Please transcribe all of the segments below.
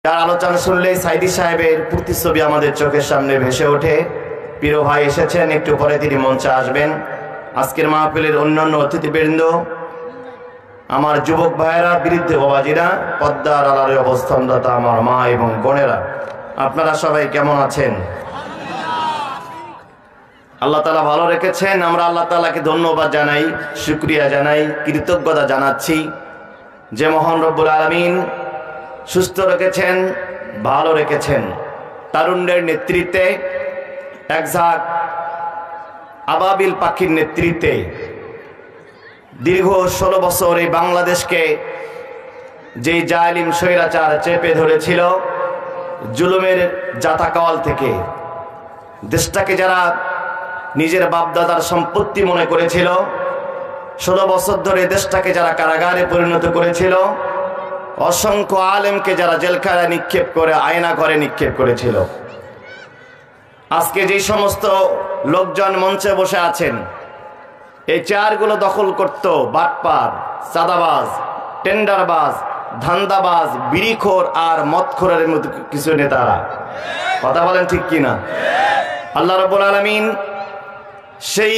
তার আলোচনা শুনলেই সাইদি সাহেবের প্রতিচ্ছবি আমাদের চোখের সামনে ভেসে ওঠে। প্রিয় ভাই এসেছেন, একটু পরে তিনি মঞ্চে আসবেন। আজকের মাহফিলের অন্যান্য অতিথিবৃন্দ, আমার যুবক ভাইয়েরা, বৃদ্ধ বাবাজিরা, পদ্মার আড়ালে অবস্থানরত আমার মা এবং বোনেরা, আপনারা সবাই কেমন আছেন? আল্লাহ তাআলা ভালো রেখেছেন। আমরা আল্লাহ তাআলাকে ধন্যবাদ জানাই, শুকরিয়া জানাই, কৃতজ্ঞতা জানাচ্ছি যে মহান রব্বুল আলামিন সুস্থ রেখেছেন, ভালো রেখেছেন। তারুণ্যের নেতৃত্বে, একঝাঁক আবাবিল পাখির নেতৃত্বে দীর্ঘ 16 বছর এই বাংলাদেশকে যেই জালিম স্বৈরাচার চেপে ধরেছিল, জুলুমের জাতাকল থেকে দেশটাকে যারা নিজের বাপদাদার সম্পত্তি মনে করেছিল, 16 বছর ধরে দেশটাকে যারা কারাগারে পরিণত করেছিল, অসংখ্য আলেমকে যারা জেলখানায় নিক্ষেপ করে আয়না ঘরে নিক্ষেপ করেছিল, আজকে যে সমস্ত লোকজন মঞ্চে বসে আছেন, এই চেয়ারগুলো দখল করত বাটপার, চাঁদাবাজ, টেন্ডারবাজ, ধান্দাবাজ, বিড়িখোর আর মদখোরের মতো কিছু নেতারা। কথা বলেন ঠিক কিনা? আল্লাহ রাব্বুল আলামিন সেই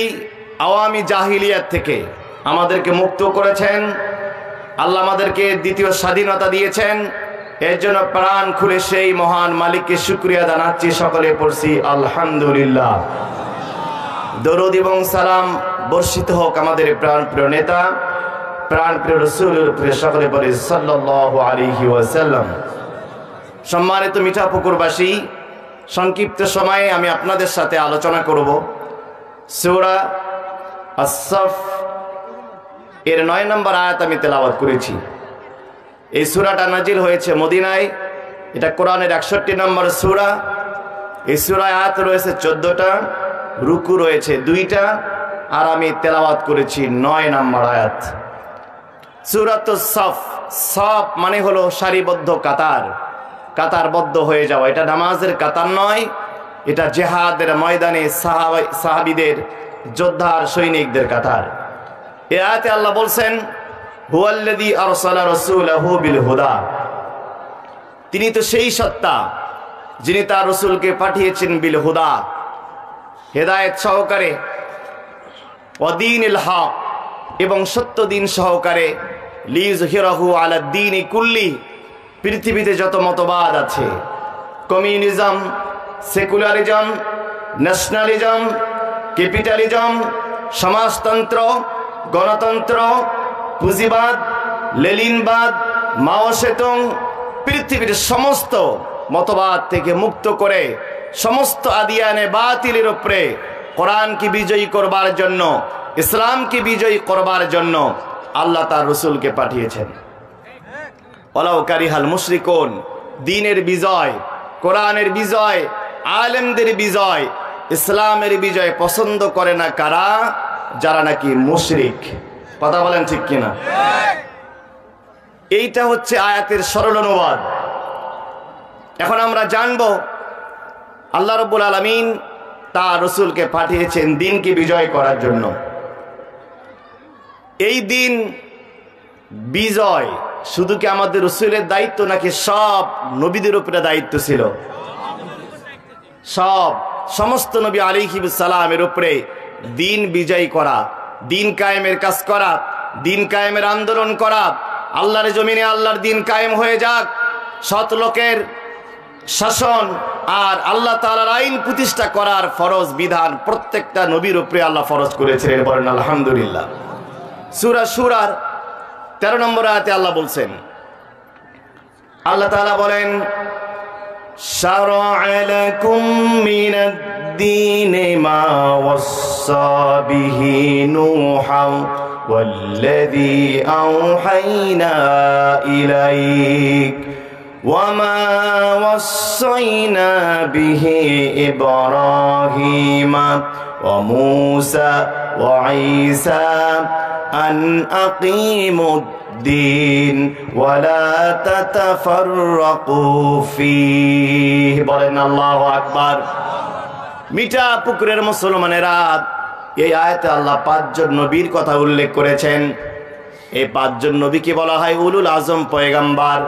আওয়ামী জাহিলিয়াত থেকে আমাদেরকে মুক্ত করেছেন। আল্লাহ আমাদেরকে দ্বিতীয় স্বাধীনতা দিয়েছেন। এর জন্য প্রাণ খুলে সেই মহান মালিককে শুকরিয়া জানাচ্ছি। সকলে পড়ছি আলহামদুলিল্লাহ। দরুদ এবং সালাম বর্ষিত হোক আমাদের প্রাণপ্রিয় নেতা, প্রাণপ্রিয় রাসূলের উপরে, সকলে বলি সাল্লাল্লাহু আলাইহি ওয়াসাল্লাম। সম্মানিত মিঠাপুকুরবাসী, সংক্ষিপ্ত সময়ে আমি আপনাদের সাথে আলোচনা করব সূরা আস-সাফ এর 9 নম্বর আয়াত আমি তেলাওয়াত করেছি। এই সূরাটা নাজিল হয়েছে মদিনায়। এটা কোরআনের 61 নম্বর সূরা। এই সূরায় আয়াত রয়েছে 14টা, রুকু রয়েছে 2টা, আর আমি তেলাওয়াত করেছি 9 নম্বর আয়াত। সূরাতুস সাফ, সাফ মানে হলো সারিবদ্ধ কাতার, কাতারবদ্ধ হয়ে যাওয়া। এটা নামাজের কাতার নয়, এটা জিহাদের ময়দানে সাহাবীদের, যোদ্ধার, সৈনিকদের কাতার। এই আয়াতে আল্লাহ বলছেন, হুয়াল্লাযী আরসালা রাসূলাহু বিল হুদা, তিনি তো সেই সত্তা যিনি তার রাসূলকে পাঠিয়েছেন বিল হুদা, হেদায়েত সহকারে, ওয়াদীনিল হক, এবং সত্য দিন সহকারে, লিইয়ুযহিরাহু আলা দ্বীনি কুল্লি, পৃথিবীতে যত মতবাদ আছে, কমিউনিজম, সেকুলারিজম, ন্যাশনালিজম, ক্যাপিটালিজম, সমাজতন্ত্র, গণতন্ত্র, পুঁজিবাদ, লেলিনবাদ, মাও সেতুং, পৃথিবীর সমস্ত মতবাদ থেকে মুক্ত করে সমস্ত আদিয়ানে বাতিলের উপরে কোরআনকে বিজয়ী করবার জন্য, ইসলামকে বিজয়ী করবার জন্য আল্লাহ তার রাসূলকে পাঠিয়েছেন। ওয়ালাউ কারিহাল মুশরিকুন, দ্বীনের বিজয়, কোরআনের বিজয়, আলেমদের বিজয়, ইসলামের বিজয় পছন্দ করে না কারা? যারা নাকি মুশরিক। কথা বলেন ঠিক কিনা? এইটা হচ্ছে আয়াতের সরল অনুবাদ। এখন আমরা জানব আল্লাহ রাব্বুল আলামিন তার রাসূলকে পাঠিয়েছেন দ্বীনকে বিজয় করার জন্য। এই দিন বিজয় শুধু কি আমাদের রাসূলের দায়িত্ব, নাকি সব নবীদের উপরে দায়িত্ব ছিল? সমস্ত নবী আলাইহিস সালামের উপরে দিন বিজয় করা, দিন কায়েমের কাজ করা, দিন কায়েমের আন্দোলন করা। আল্লাহর জমিনে আল্লাহর দিন কায়েম হয়ে যাক, সৎ লোকের শাসন আর আল্লাহ তাআলার আইন প্রতিষ্ঠা করার ফরজ বিধান প্রত্যেকটা নবীর উপরে আল্লাহ ফরজ করেছিলেন। বলেন আলহামদুলিল্লাহ। সূরা শুরার 13 নম্বর আয়াতে আল্লাহ বলছেন, আল্লাহ তাআলা বলেন, শারআ লাকুম মিনাদ-দীনি মা ওয়াসসা বিহি নূহান ওয়াল্লাযী আওহাইনা ইলাইক ওয়ামা ওয়াসাইনা বিহি ইব্রাহিমা ওয়া মূসা ওয়া ঈসা আন আকিমুদ্দীন ওয়ালা তাতাফাররাকু ফীহি। বলেন আল্লাহু আকবার। মিঠা পুকুরের মুসলমানেরা, এই আয়াতে আল্লাহ 5 জন নবীর কথা উল্লেখ করেছেন। এই 5 জন নবীকে বলা হয় উলুল আজম পয়গাম্বার।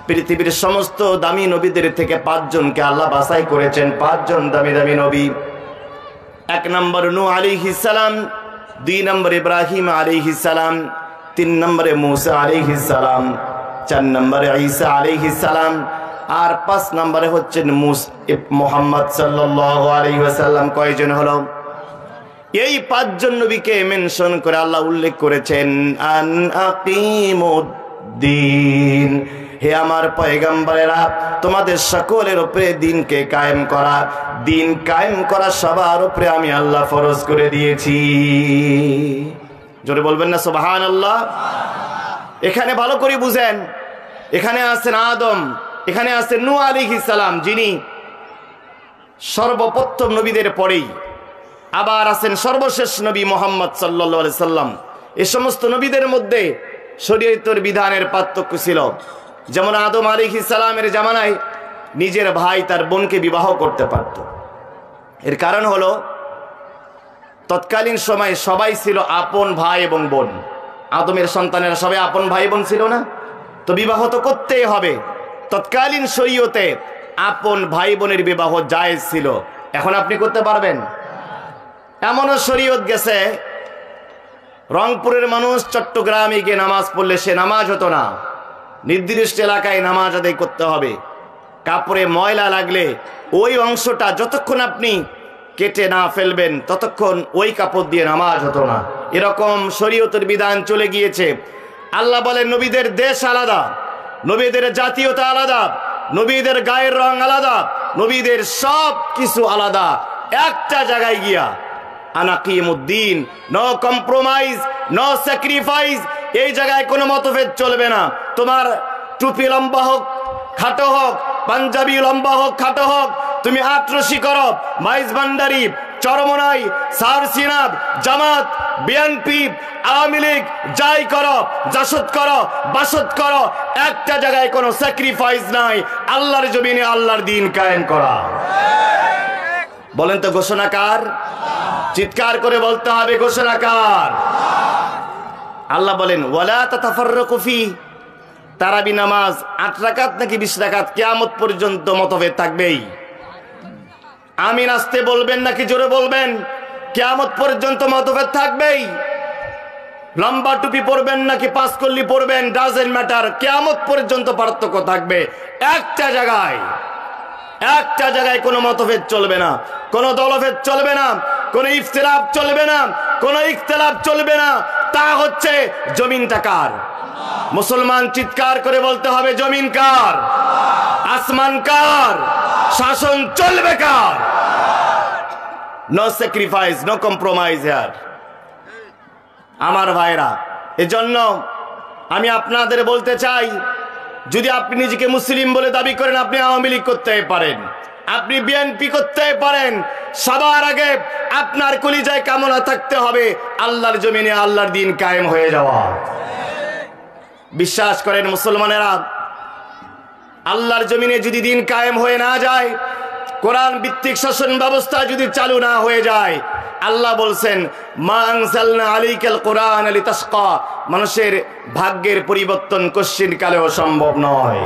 পৃথিবীর সমস্ত দামি নবীদের থেকে 5 জনকে আল্লাহ বাছাই করেছেন। 5 জন দামি দামি নবী। 1 নম্বর নূহ আলাইহিস সালাম, 2 নম্বর ইব্রাহিম আলাইহিস সালাম, 3 নম্বরে মূসা আলাইহিস সালাম, 4 নম্বরে ঈসা আলাইহিস সালাম, আর 5 নম্বরে হচ্ছেন মুহাম্মদ সাল্লাল্লাহু আলাইহি ওয়াসাল্লাম। কয়জন হলো? এই 5 জন নবীকে মেনশন করে আল্লাহ উল্লেখ করেছেন, আন আকিমুদ্দিন, হে আমার পয়গম্বরেরা, তোমাদের সকলের উপরে দিনকে কায়েম করা, দিন কায়েম করা সবার উপরে আমি আল্লাহ ফরজ করে দিয়েছি। জোরে বলবেন না সুবহানাল্লাহ? এখানে ভালো করে বুঝেন, এখানে আছেন আদম, এখানে আছেন নূহ আলাইহিস সালাম, যিনি সর্বপ্রথম নবীদের পরেই, আবার আছেন সর্বশেষ নবী মুহাম্মদ সাল্লাল্লাহু আলাইহি সাল্লাম। এই সমস্ত নবীদের মধ্যে শরীয়তের বিধানের পার্থক্য ছিল। যেমন আদম আলাইহিস সালামের জামানায় নিজের ভাই তার বোনকে বিবাহ করতে পারত। এর কারণ হলো তৎকালীন সময়ে সবাই ছিল আপন ভাই এবং বোন। আদমের সন্তানেরা সবাই আপন ভাই বোন ছিল না, তো বিবাহ তো করতেই হবে। তৎকালীন শরীয়তে আপন ভাই বোনের বিবাহ জায়েজ ছিল। এখন আপনি করতে পারবেন? এমনও শরীয়ত গেছে, রংপুরের মানুষ চট্টগ্রামে গিয়ে নামাজ পড়লে সে নামাজ হতো না, নির্দিষ্ট এলাকায় নামাজ আদায় করতে হবে। কাপড়ে ময়লা লাগলে ওই অংশটা যতক্ষণ আপনি কেটে না ফেলবেন ততক্ষণ ওই কাপড় দিয়ে নামাজ হতো না। এরকম শরীয়তের বিধান চলে গিয়েছে। আল্লাহ বলেন নবীদের দেশ আলাদা, নবীদের জাতীয়তা আলাদা, নবীদের গায়ের রং আলাদা, নবীদের সব কিছু আলাদা। একটা জায়গায় গিয়া আনাকিমুদ্দিন, নো কম্প্রোমাইজ, নো স্যাক্রিফাইস, এই জায়গায় কোনো মতভেদ চলবে না। তোমার টুপি লম্বা হোক খাটো হোক, পাঞ্জাবি লম্বা হোক খাটো হোক, তুমি আটরশি করো, মাইজ ভান্ডারি, চরমনাই, সারসিনাব, জামাত, বিএনপি, আওয়ামী লীগ, যাই করো, জাসদ করো, বাসদ করো, একটা জায়গায় কোনো স্যাক্রিফাইস নাই। আল্লাহর জমিনে আল্লাহর দিন কায়েম করা। বলেন তো ঘোষণাকার? চিৎকার করে বলতে হবে ঘোষণাকার। আল্লাহ বলেন ওয়ালা তাতাফাররাকু ফি, তারাবি নামাজ 8 রাকাত নাকি 20 রাকাত, কিয়ামত পর্যন্ত মতভেদ থাকবেই। আমিন আসতে বলবেন নাকি জোরে বলবেন? কিয়ামত পর্যন্ত মতভেদ থাকবেই। লম্বা টুপি পরবেন নাকি 5 কল্লি পরবেন, ডাজেন্ট ম্যাটার, কিয়ামত পর্যন্ত পার্থক্য থাকবে। একটা জায়গায় কোনো মতভেদ চলবে না, কোনো দলভেদ চলবে না, কোনো ইখতিলাফ চলবে না, কোনো ইখতিলাফ চলবে না। তা হচ্ছে জমিনটা কার? মুসলমান চিৎকার করে বলতে হবে জমিন কার? আসমান কার? শাসন চলবে কার? No sacrifice, no compromise here. আমার ভাইরা, এজন্য আমি আপনাদের বলতে চাই, যদি আপনি নিজেকে মুসলিম বলে দাবি করেন, আপনি আওয়ামী লীগ করতে পারেন, আপনি বিএনপি করতে পারেন, সবার আগে আপনার কলিজায় কামনা থাকতে হবে আল্লাহর জমিনে আল্লাহর দিন কায়েম হয়ে যাওয়া। বিশ্বাস করেন মুসলমানেরা, আল্লাহর জমিনে যদি দিন কায়েম হয়ে না যায়, কোরআন ভিত্তিক শাসন ব্যবস্থা যদি চালু না হয়ে যায়, আল্লাহ বলছেন মা আনজালনা আলাইকাল কোরআন লিতাশকা, মানুষের ভাগ্যের পরিবর্তন কশ্চিন কালেও সম্ভব নয়।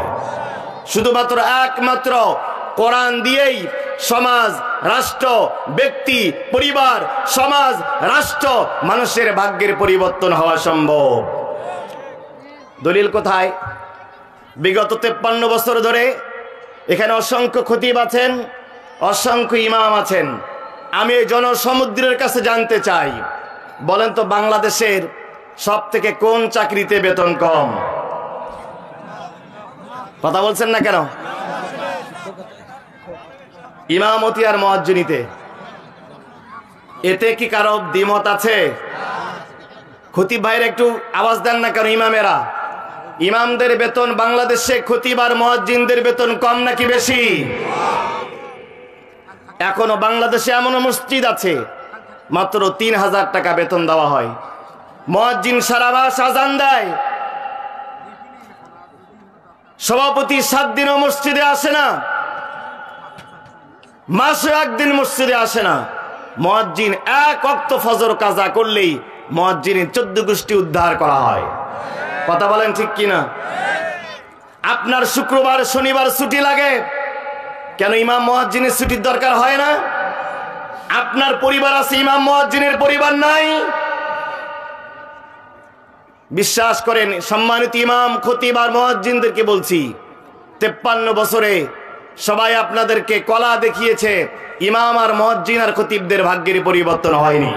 শুধুমাত্র একমাত্র কোরআন দিয়েই সমাজ, রাষ্ট্র, ব্যক্তি, পরিবার, সমাজ, রাষ্ট্র, মানুষের ভাগ্যের পরিবর্তন হওয়া সম্ভব। দলিল কোথায়? বিগত 53 বছর ধরে এখানে অসংখ্য খতিব আছেন, অসংখ্য ইমাম আছেন। আমি এই জনসমুদ্রের কাছে জানতে চাই, বলেন তো বাংলাদেশের সব থেকে কোন চাকরিতে বেতন কম? কথা বলছেন না কেন? ইমামতি আর মুয়াজ্জিনিতে। এতে কি কারো দ্বিমত আছে? খতিব ভাইরা একটু আওয়াজ দেন না কেন? ইমামেরা, ইমামদের বেতন বাংলাদেশে খতিব আর মুয়াজ্জিনদের বেতন কম নাকি বেশি? এখনো বাংলাদেশে এমন মসজিদ আছে মাত্র 3000 টাকা বেতন দেওয়া হয়। মুয়াজ্জিন সারা মাস আযান দেয়, সভাপতি 7 দিনও মসজিদে আসে না, মাসে 1 দিন মসজিদে আসে না। মুয়াজ্জিন 1 ওয়াক্ত ফজর কাজা করলেই মুয়াজ্জিনের 14 গোষ্ঠী উদ্ধার করা হয়। কথা বলেন ঠিক কিনা? আপনার শুক্রবার শনিবার ছুটি লাগে, কেন ইমাম মুয়াজ্জিনের ছুটির দরকার হয় না? আপনার পরিবার আছে, ইমাম মুয়াজ্জিনের পরিবার নাই? বিশ্বাস করেন, সম্মানিত ইমাম খতিব আর মুয়াজ্জিনদেরকে বলছি, 53 বছরে সবাই আপনাদেরকে কলা দেখিয়েছে, ইমাম আর মুয়াজ্জিন আর খতিবদের ভাগ্যের পরিবর্তন হয়নি।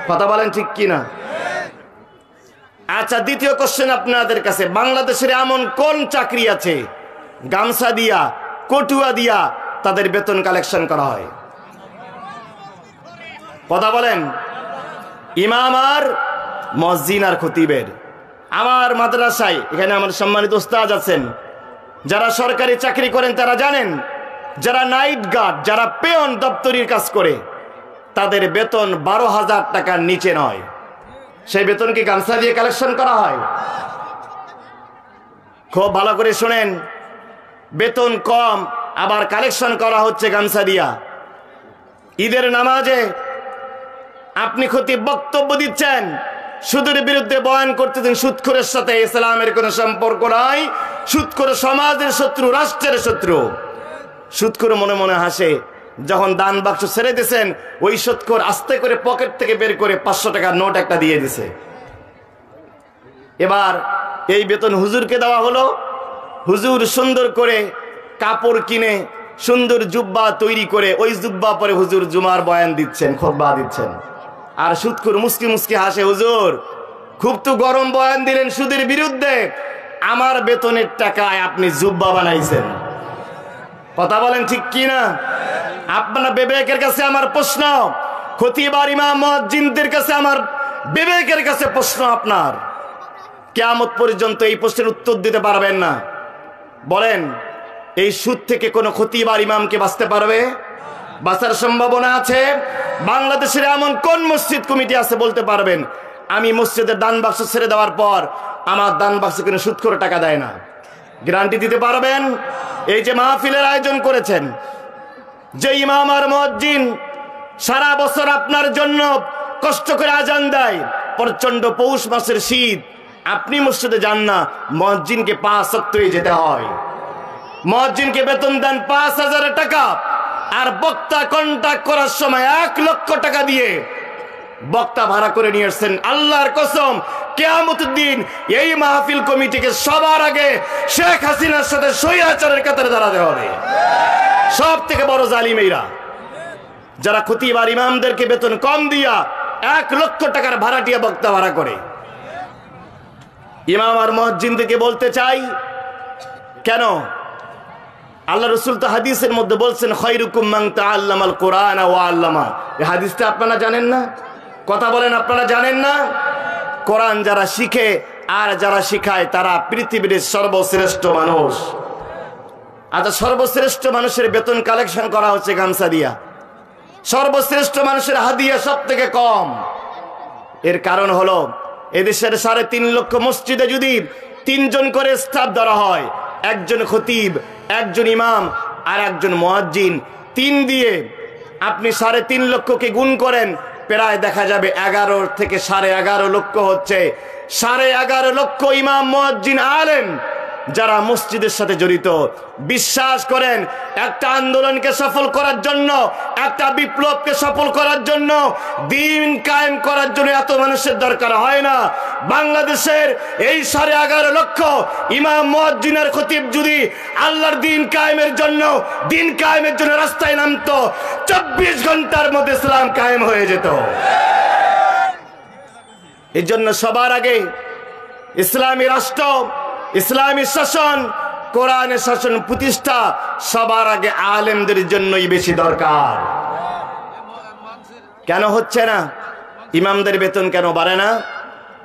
কথা বলেন ঠিক কি না? আচ্ছা, দ্বিতীয় কোশ্চেন আপনাদের কাছে, বাংলাদেশের এমন কোন চাকরি আছে গামছা দিয়া কটুয়া দিয়া তাদের বেতন কালেকশন করা হয়? কথা বলেন। ইমাম আর মুয়াজ্জিন আর খতিবের। আমার মাদ্রাসায় এখানে আমার সম্মানিত উস্তাদ আছেন, যারা সরকারি চাকরি করেন তারা জানেন, যারা নাইট গার্ড, যারা পেয়ন দপ্তরির কাজ করে, তাদের বেতন 12,000 টাকার নিচে নয়। সেই বেতন কি গামছা দিয়ে কালেকশন করা হয়? খুব ভালো করে শুনেন, বেতন কম আবার কালেকশন করা হচ্ছে গামছা দিয়া। ঈদের নামাজে আপনি খতিব বক্তব্য দিচ্ছেন, সুদের বিরুদ্ধে বয়ান করতেছেন, সুদখোরের সাথে ইসলামের কোনো সম্পর্ক নাই, সুদখোর সমাজের শত্রু, রাষ্ট্রের শত্রু। সুদখোর মনে মনে হাসে, যখন দান বাক্স ছেড়ে দিয়েছেন, ওই সুদখোর আস্তে করে পকেট থেকে বের করে 500 টাকার নোট একটা দিয়ে দিছে। এবার এই বেতন হুজুরকে দেওয়া হলো, হুজুর সুন্দর করে কাপড় কিনে সুন্দর জুব্বা তৈরি করে ওই জুব্বা পরে হুজুর জুমার বয়ান দিচ্ছেন, খুতবা দিচ্ছেন। আর সুদখোর মুস্কি মুস্কি হাসে, হুজুর খুব তো গরম বয়ান দিলেন সুদের বিরুদ্ধে, আমার বেতনের টাকায় আপনি জুব্বা বানাইছেন। কথা বলেন ঠিক কি না? আপনার বিবেকের কাছে আমার প্রশ্ন, খতিব আর ইমাম মুয়াজ্জিনদের কাছে আমার বিবেকের কাছে প্রশ্ন, আপনার কিয়ামত পর্যন্ত এই প্রশ্নের উত্তর দিতে পারবেন না। বলেন, এই সুদ থেকে কোনো খতিব আর ইমামকে বাঁচতে পারবে? বাঁচার সম্ভাবনা আছে? বাংলাদেশের এমন কোন মসজিদ কমিটি আছে বলতে পারবেন, আমি মসজিদের দান বাক্স ছেড়ে দেওয়ার পর আমার দান বাক্সে কোনো সুদ করে টাকা দেয় না? গ্যারান্টি দিতে পারবেন? এই যে মাহফিলের আয়োজন করেছেন, যে ইমাম আর মুয়াজ্জিন সারা বছর আপনার জন্য কষ্ট করে আজান দেয়, প্রচন্ড পৌষ মাসের শীত, আপনি মসজিদে যান না, মুয়াজ্জিনকে 5 ওয়াক্তই যেতে হয়। মুয়াজ্জিনকে বেতন দেন 5,000 টাকা, আর বক্তা কন্টাক্ট করার সময় 1 লক্ষ টাকা দিয়ে বক্তা ভাড়া করে নিয়ে আসছেন। আল্লাহর কসম, কিয়ামতের দিন এই মাহফিল কমিটিকে সবার আগে শেখ হাসিনার সাথে স্বৈরাচারের কাতারে দাঁড়াতে হবে। সব থেকে বড় জালিম এরা, যারা খতিব আর ইমামদেরকে বেতন কম দিয়া 1 লক্ষ টাকার ভাড়াটিয়া বক্তা ভাড়া করে। ইমাম আর মুয়াজ্জিনদেরকে বলতে চাই, কেন আল্লাহ রাসূল তো হাদিসের মধ্যে বলছেন, খায়রুকুম মান তাআল্লামাল কুরআন ওয়া আল্লামা। এই হাদিসটা আপনারা জানেন না? কথা বলেন, আপনারা জানেন না? কোরআন যারা শিখে আর যারা শিখায় তারা পৃথিবীর সর্বশ্রেষ্ঠ মানুষ। আচ্ছা, সর্বশ্রেষ্ঠ মানুষের বেতন কালেকশন করা হচ্ছে গামছা দিয়া, সর্বশ্রেষ্ঠ মানুষের হাদিয়া সব থেকে কম। এর কারণ হলো, এদেশের 3.5 লক্ষ মসজিদে যদি 3 জন করে স্টাফ ধরা হয়, 1 জন খতিব, 1 জন ইমাম আর 1 জন মুয়াজ্জিন, 3 দিয়ে আপনি 3.5 লক্ষকে গুণ করেন, প্রায় দেখা যাবে 11 থেকে 11.5 লক্ষ হচ্ছে। 11.5 লক্ষ ইমাম মুয়াজ্জিন আলেম যারা মসজিদের সাথে জড়িত। বিশ্বাস করেন, একটা আন্দোলনকে সফল করার জন্য, একটা বিপ্লবকে সফল করার জন্য, দিন কায়েম করার জন্য এত মানুষের দরকার হয় না। বাংলাদেশের এই 11.5 লক্ষ ইমাম মুয়াজ্জিন আর খতিব যদি আল্লাহর দিন কায়েমের জন্য রাস্তায় নামতো, 24 ঘন্টার মধ্যে ইসলাম কায়েম হয়ে যেত। এই জন্য সবার আগে ইসলামী রাষ্ট্র, ইসলামী শাসন, কোরআনের শাসন প্রতিষ্ঠা সবার আগে আলেমদের জন্যই বেশি দরকার। কেন হচ্ছে না? ইমামদের বেতন কেন বাড়ে না?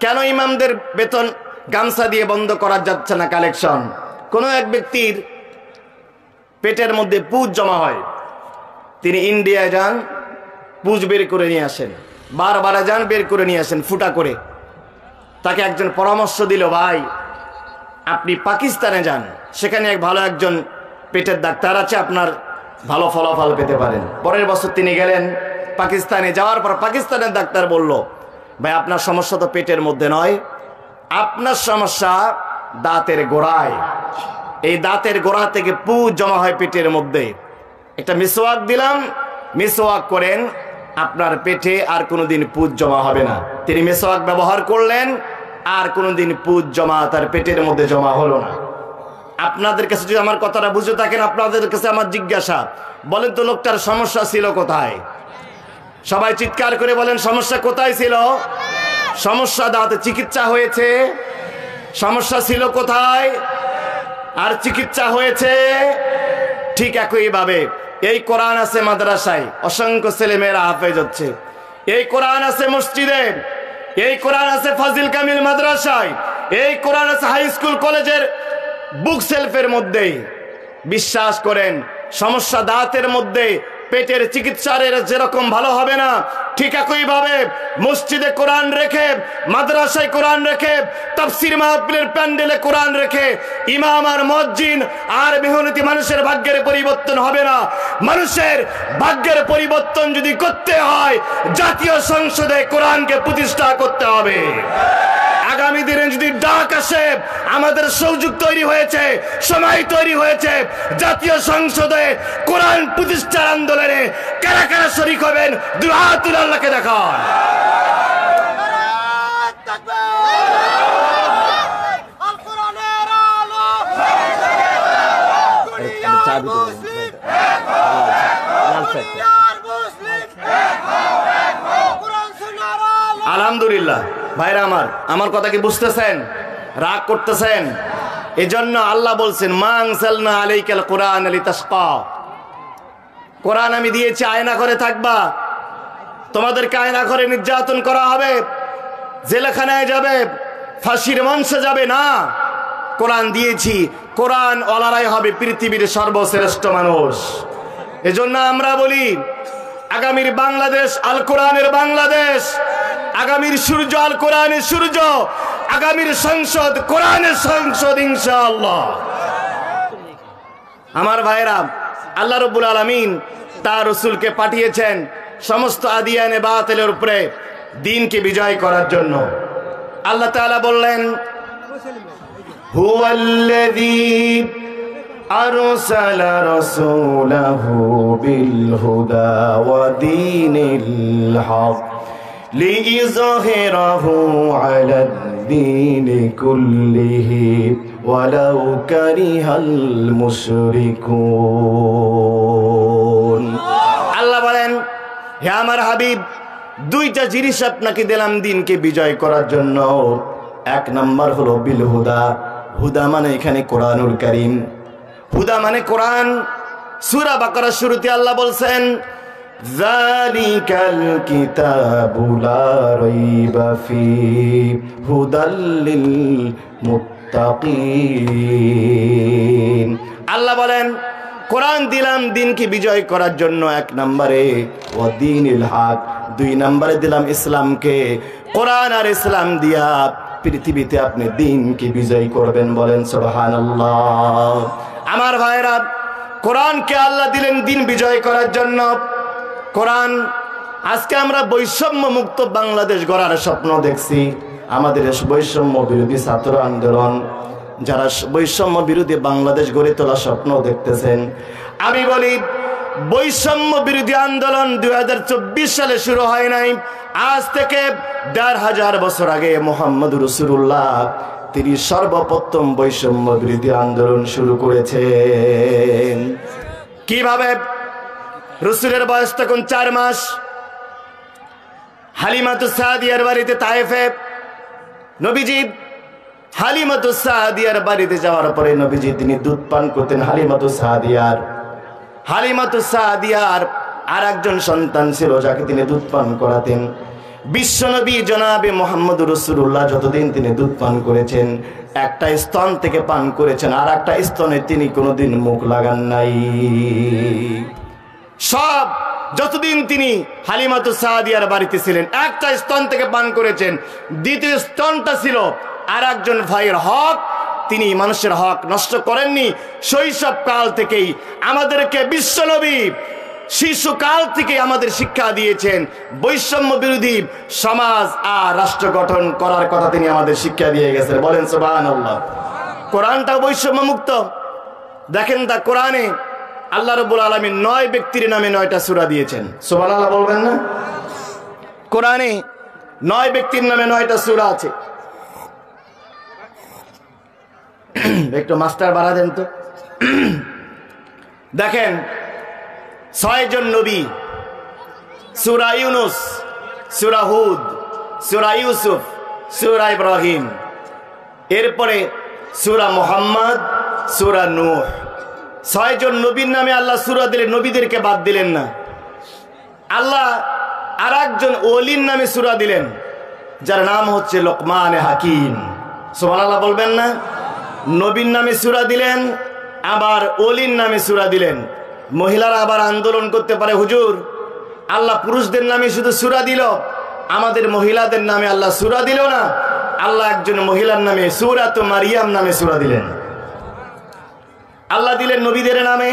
কেন ইমামদের বেতন গামছা দিয়ে বন্ধ করা যাচ্ছে না কালেকশন? কোনো এক ব্যক্তির পেটের মধ্যে পুঁজ জমা হয়, তিনি ইন্ডিয়ায় যান, পুঁজ বের করে নিয়ে আসেন, বারবার যান, বের করে নিয়ে আসেন ফুটা করে। তাকে একজন পরামর্শ দিল, ভাই আপনি পাকিস্তানে যান, সেখানে ভালো একজন পেটের ডাক্তার আছে, আপনার ভালো ফলাফল পেতে পারেন। পরের বছর তিনি গেলেন পাকিস্তানে। যাওয়ার পর পাকিস্তানের ডাক্তার বলল, ভাই আপনার সমস্যা তো পেটের মধ্যে নয়, আপনার সমস্যা দাঁতের গোড়ায়। এই দাঁতের গোড়া থেকে পুঁজ জমা হয় পেটের মধ্যে। একটা মিসওয়াক দিলাম, মিসওয়াক করেন, আপনার পেটে আর কোনোদিন পুঁজ জমা হবে না। তিনি মিসওয়াক ব্যবহার করলেন, আর কোনোদিন পুঁজ জমা তার পেটের মধ্যে জমা হলো না। আপনাদের কাছে যদি আমার কথাটা বুঝে থাকেন, আপনাদের কাছে আমার জিজ্ঞাসা, বলেন তো লোকটার সমস্যা ছিল কোথায়? সবাই চিৎকার করে বলেন, সমস্যা কোথায় ছিল? সমস্যা দাঁতে, চিকিৎসা হয়েছে। সমস্যা ছিল কোথায় আর চিকিৎসা হয়েছে? ঠিক একইভাবে এই কোরআন আছে মাদ্রাসায়, অসংখ্য ছেলে মেয়েরা হাফেজ হচ্ছে। এই কোরআন আছে মসজিদে, এই কোরআন আছে ফাজিল কামিল মাদ্রাসায়, এই কোরআন আছে হাই স্কুল কলেজের বুক সেলফের মধ্যে। বিশ্বাস করেন, সমস্যা দাঁতের মধ্যে, পেটের চিকিৎসার যেরকম ভালো হবে না, ঠিক একইভাবে মসজিদে কোরআন রেখে, মাদ্রাসায় কোরআন রেখে, তাফসীর মাহফিলের প্যান্ডেলে কোরআন রেখে ইমাম আর মুয়াজ্জিন আর মেহনতি মানুষের ভাগ্যের পরিবর্তন হবে না। মানুষের ভাগ্যের পরিবর্তন যদি করতে হয়, জাতীয় সংসদে কোরআনকে প্রতিষ্ঠা করতে হবে। আগামী দিনে যদি ডাক আসে, আমাদের সুযোগ তৈরি হয়েছে, সময় তৈরি হয়েছে, জাতীয় সংসদে কোরআন প্রতিষ্ঠার আন্দোলনে কারা কারা শরীক হবেন? দুই হাত তুলে আল্লাহকে দেখান। আলহামদুলিল্লাহ ভাইরা আমার কথা কি বুঝতেছেন? রাগ করতেছেন? এজন্য আল্লাহ বলছেন, মা আনজালনা আলাইকাল কুরআন লিতাশকা। কোরআন আমি দিয়েছি আয়না করে থাকবা, তোমাদেরকে আয়না করে নির্যাতন করা হবে, জেলখানায় যাবে, ফাঁসির মঞ্চে যাবে না। কোরআন দিয়েছি, কোরআন ওয়ালারাই হবে পৃথিবীর সর্বশ্রেষ্ঠ মানুষ। এজন্য আমরা বলি, আগামীর বাংলাদেশ আল কোরআনের বাংলাদেশ, আগামীর সূর্য আল কোরআনের সূর্য, আগামীর সংসদ কোরআনের সংসদ ইনশাআল্লাহ। আমার ভাইরা, আল্লাহ রাব্বুল আলামিন তার রাসূলকে পাঠিয়েছেন সমস্ত আদিয়ানে বাতিলের উপরে দ্বীনকে বিজয় করার জন্য। আল্লাহ তাআলা বললেন, হুয়াল্লাযী আরসালা রাসূলাহু বিল হুদা ওয়া দীনিল হক লিইযহিরাহু আলাদ-দীনি কুল্লিহি ওয়ালাউ কারিহাল মুশরিকুন। আল্লাহ বলেন, হে আমার হাবিব, দুইটা জিনিস আপনাকে দিলাম দ্বীনকে বিজয় করার জন্য। এক নাম্বার হলো বিল হুদা। হুদা মানে এখানে কোরআনুল কারীম, হুদা মানে কোরআন। সূরা বাকারার শুরুতে আল্লাহ বলছেন, যালিকাল কিতাবু লা রাইবা ফীহি হুদাল লিল মুত্তাকিন। আল্লাহ বলেন, কোরআন দিলাম দ্বীনকে বিজয় করার জন্য এক নম্বরে, ওয়া দীনিল হক দুই নম্বরে দিলাম ইসলামকে। কোরআন আর ইসলাম দিয়া পৃথিবীতে আপনি দ্বীনকে বিজয় করবেন। বলেন সুবহানাল্লাহ। আমার ভাইরা, কোরআনকে আল্লাহ দিলেন দ্বীন বিজয় করার জন্য। কোরআন, আজকে আমরা বৈষম্য মুক্ত বাংলাদেশ গড়ার স্বপ্ন দেখছি। আমাদের বৈষম্য বিরোধী ছাত্র আন্দোলন, যারা বৈষম্য বিরোধী বাংলাদেশ গড়ে তোলার স্বপ্ন দেখতেছেন, আমি বলি, বৈষম্য বিরোধী আন্দোলন 2024 সালে শুরু হয় নাই। আজ থেকে ১৫০০ বছর আগে মুহাম্মদ রাসূলুল্লাহ তিনি সর্বপ্রথম বৈষম্য বিরোধী আন্দোলন শুরু করেছেন। কিভাবে? রাসূলের বয়স তখন 4 মাস। হালিমাতুস সাদিয়ার বাড়িতে তায়েফে নবীজি, হালিমাতুস সাদিয়ার বাড়িতে যাওয়ার পরে নবীজি তিনি দুধ পান করতেন। হালিমাতুস সাদিয়ার আর একজন সন্তান ছিল যাকে তিনি দুধ পান করাতেন। বিশ্বনবী জনাবে মুহাম্মদ রাসূলুল্লাহ যতদিন তিনি দুধ পান করেছেন, একটা স্তন থেকে পান করেছেন, আর একটা স্তনে তিনি কোনোদিন মুখ লাগান নাই। সব যতদিন তিনি হালিমাতুস সাদিয়ার বাড়িতে ছিলেন, একটা স্তন থেকে পান করেছেন। দ্বিতীয় স্তনটা ছিল আর একজন ভাইয়ের হক, তিনি মানুষের হক নষ্ট করেননি। শৈশব কাল থেকেই আমাদেরকে বিশ্বনবী শিশুকাল থেকে আমাদের শিক্ষা দিয়েছেন, বৈষম্য বিরোধী সমাজ আর রাষ্ট্র গঠন করার কথা তিনি আমাদের শিক্ষা দিয়ে গেছেন। বলেন সুবহানাল্লাহ। কোরআনটা বৈষম্য মুক্ত। দেখেন তা কোরআনে আল্লাহ রাব্বুল আলামিন 9 ব্যক্তির নামে 9টা সূরা দিয়েছেন। সুবহানাল্লাহ বলবেন না? কোরআনে 9 ব্যক্তির নামে 9টা সূরা আছে। একটু মাস্টার বাড়া দেন তো। দেখেন 6 জন নবী, সূরা ইউনুস, সূরা হুদ, সূরা ইউসুফ, সূরা ইব্রাহিম, এরপরে সূরা মুহাম্মদ, সূরা নূহ। 6 জন নবীর নামে আল্লাহ সূরা দিলেন, নবীদেরকে বাদ দিলেন না। আল্লাহ আর একজন ওলির নামে সূরা দিলেন, যার নাম হচ্ছে লোকমান হাকিম। সুবহানাল্লাহ বলবেন না? নবীর নামে সূরা দিলেন, আবার ওলির নামে সূরা দিলেন। মহিলারা আবার আন্দোলন করতে পারে, হুজুর আল্লাহ পুরুষদের নামে শুধু সূরা দিল, আমাদের মহিলাদের নামে আল্লাহ সূরা দিল না। আল্লাহ একজন মহিলার নামে সূরাত মারিয়াম নামে সূরা দিলেন। আল্লাহ দিলেন নবীদের নামে,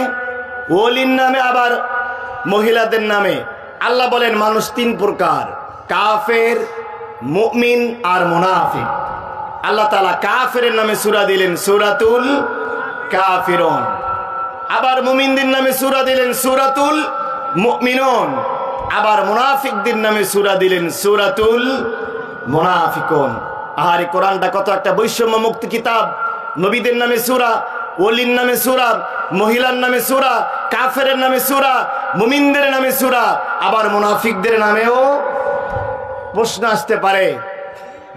ওলির নামে, আবার মহিলাদের নামে। আল্লাহ বলেন মানুষ 3 প্রকার, কাফের, মুমিন আর মুনাফিক। আল্লাহ তাআলা কাফেরের নামে সূরা দিলেন সূরাতুল কাফিরুন, আবার মুমিনদের নামে সূরা দিলেন সূরাতুল মুমিনুন, আবার মুনাফিকদের নামে সূরা দিলেন সূরাতুল মুনাফিকুন। আর এই কোরআনটা কত একটা বৈষম্য মুক্ত কিতাব। নবীদের নামে সূরা, ওলির নামে সূরা, মহিলার নামে সূরা, কাফেরের নামে সূরা, মুমিনদের নামে সূরা, আবার মুনাফিকদের নামেও। প্রশ্ন আসতে পারে,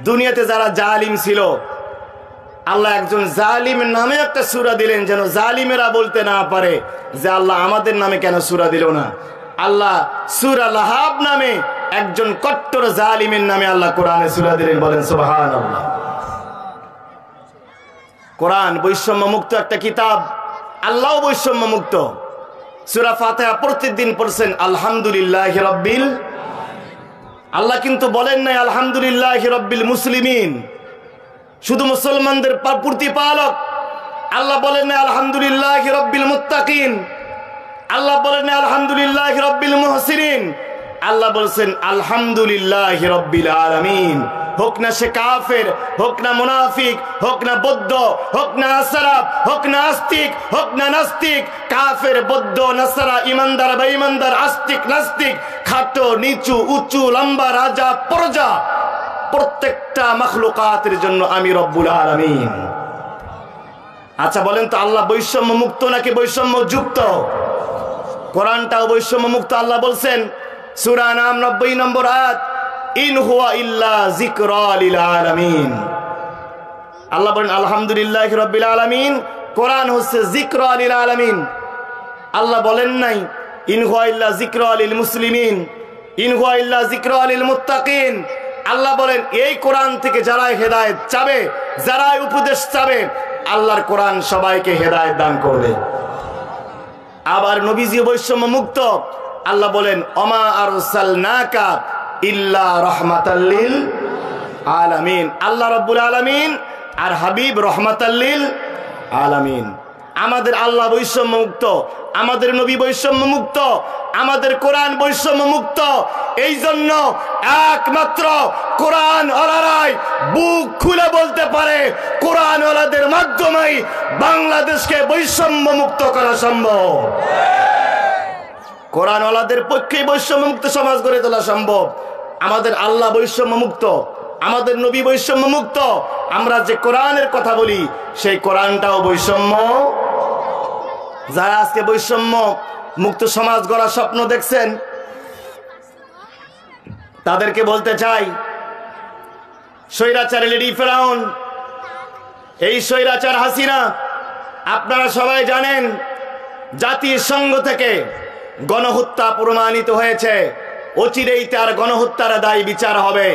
দুনিয়াতে যারা জালিম ছিল, আল্লাহ একজন জালিমের নামে একটা সূরা দিলেন যেন জালিমেরা বলতে না পারে যে আল্লাহ আমাদের নামে কেন সূরা দিল না। আল্লাহ সূরা লাহাব নামে একজন কট্টর জালিমের নামে আল্লাহ কোরআনে সূরা দিলেন। বলেন সুবহানাল্লাহ। কোরআন বৈষম্য মুক্ত একটা কিতাব, আল্লাহও বৈষম্য মুক্ত। সূরা ফাতিহা প্রত্যেকদিন পড়ছেন আলহামদুলিল্লাহি রাব্বিল। আল্লাহ কিন্তু বলেন নাই আলহামদুলিল্লাহি রাব্বিল মুসলিমিন, শুধু মুসলমানদের প্রতিপালক। আল্লাহ বলেন নাই আলহামদুলিল্লাহি রাব্বিল মুত্তাকিন। আল্লাহ বলেন নাই আলহামদুলিল্লাহি রাব্বিল মুহসিনিন। আল্লাহ বলছেন আলহামদুলিল্লাহি রাব্বিল আলামিন। হোক না সে কাফের, হোক না মুনাফিক, হোক না বৌদ্ধ, হোক না আশরাফ, হোক না আস্তিক, হোক না নাস্তিক, কাফের, বৌদ্ধ, নাসারা, ইমানদার, বেঈমানদার, আস্তিক, নাস্তিক, খাটো, নিচু, উঁচু, লম্বা, রাজা, প্রজা, প্রত্যেকটা মাখলুকাতের জন্য আমি রব্বুল আলামিন। আচ্ছা বলেন তো, আল্লাহ বৈষম্য মুক্ত নাকি বৈষম্য যুক্ত? কোরআনটাও বৈষম্য মুক্ত। আল্লাহ বলছেন সূরা নাম 90 নম্বর আয়াত, ইন হুয়া ইল্লা যিকরা লিল আলামিন। আল্লাহ বলেন আলহামদুলিল্লাহি রাব্বিল আলামিন, কোরআন হচ্ছে যিকরা লিল আলামিন। আল্লাহ বলেন নাই ইন হুয়া ইল্লা যিকরা লিল মুসলিমিন, ইন হুয়া ইল্লা যিকরা লিল মুত্তাকিন। আল্লাহ বলেন এই কোরআন থেকে যারা হেদায়েত চাবে, যারা উপদেশ চাবে, আল্লাহর কোরআন সবাইকে হেদায়েত দান করবে। আবার নবীজি বৈষম্য মুক্ত। আল্লাহ বলেন ওমা আরসালনাকা ইল্লা রাহমাতাল লিল আলামিন। আল্লাহ রাব্বুল আলামিন আর হাবিব রাহমাতাল লিল আলামিন। আমাদের আল্লাহ বৈষম্য মুক্ত, আমাদের নবী বৈষম্য মুক্ত, আমাদের কোরআন বৈষম্য মুক্ত। এই জন্য একমাত্র কোরআন ওয়ালারাই বুক খুলে বলতে পারে, কোরআন ওয়ালাদের মাধ্যমেই বাংলাদেশকে বৈষম্য মুক্ত করা সম্ভব। কোরআন ওয়ালাদের পক্ষেই বৈষম্য মুক্ত সমাজ গড়ে তোলা সম্ভব। আমাদের আল্লাহ বৈষম্য মুক্ত, আমাদের নবী বৈষম্য মুক্ত। আমরা যে কোরআনের কথা বলি সেই কোরআনটাও বৈষম্য। যারা আজকে বৈষম্য মুক্ত সমাজ গড়ার স্বপ্ন দেখছেন, তাদেরকে বলতে চাই, স্বৈরাচার লেডি ফেরাউন, এই স্বৈরাচার হাসিনা, আপনারা সবাই জানেন জাতিসংঘ থেকে গণহত্যা প্রমাণিত হয়েছে। অচিরেই তার গণহত্যার দায় বিচার হবে।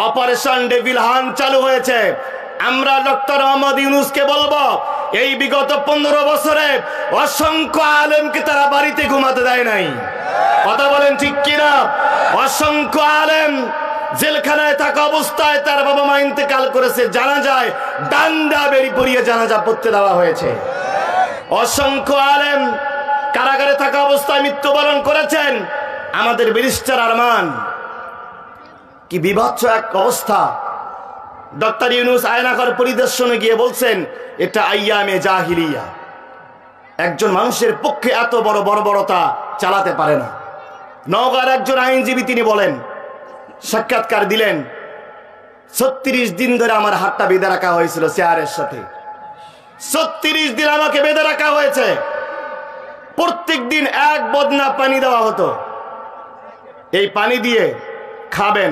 অপারেশন ডেভিল হান্ট চালু হয়েছে। আমরা ডক্টর মোহাম্মদ ইউনূসকে বলবো, এই বিগত 15 বছরে অসংখ্য আলেমকে তারা বাড়িতে ঘুমাতে দেয় নাই। কথা বলেন ঠিক কিনা? অসংখ্য আলেম জেলখানায় থাকা অবস্থায় তার বাবা মা ইন্তেকাল করেছে, জানাজায় ডান্ডা বেরি পরিয়ে জানাজা পড়তে দেওয়া হয়েছে। অসংখ্য আলেম কারাগারে থাকা অবস্থায় মৃত্যুবরণ করেছেন। আমাদের ব্যারিস্টার আরমান, কি বিভৎস এক অবস্থা। ডক্টর ইউনূস আয়নাঘর পরিদর্শনে গিয়ে বলছেন এটা আইয়ামে জাহিলিয়া। একজন মানুষের পক্ষে এত বড় বর্বরতা চালাতে পারে না। নওগাঁর একজন আইনজীবী তিনি বলেন, সাক্ষাৎকার দিলেন, 36 দিন ধরে আমার হাতটা বেঁধে রাখা হয়েছিল চেয়ারের সাথে। 36 দিন আমাকে বেঁধে রাখা হয়েছে। প্রত্যেক দিন এক বদনা পানি দেওয়া হতো। এই পানি দিয়ে খাবেন,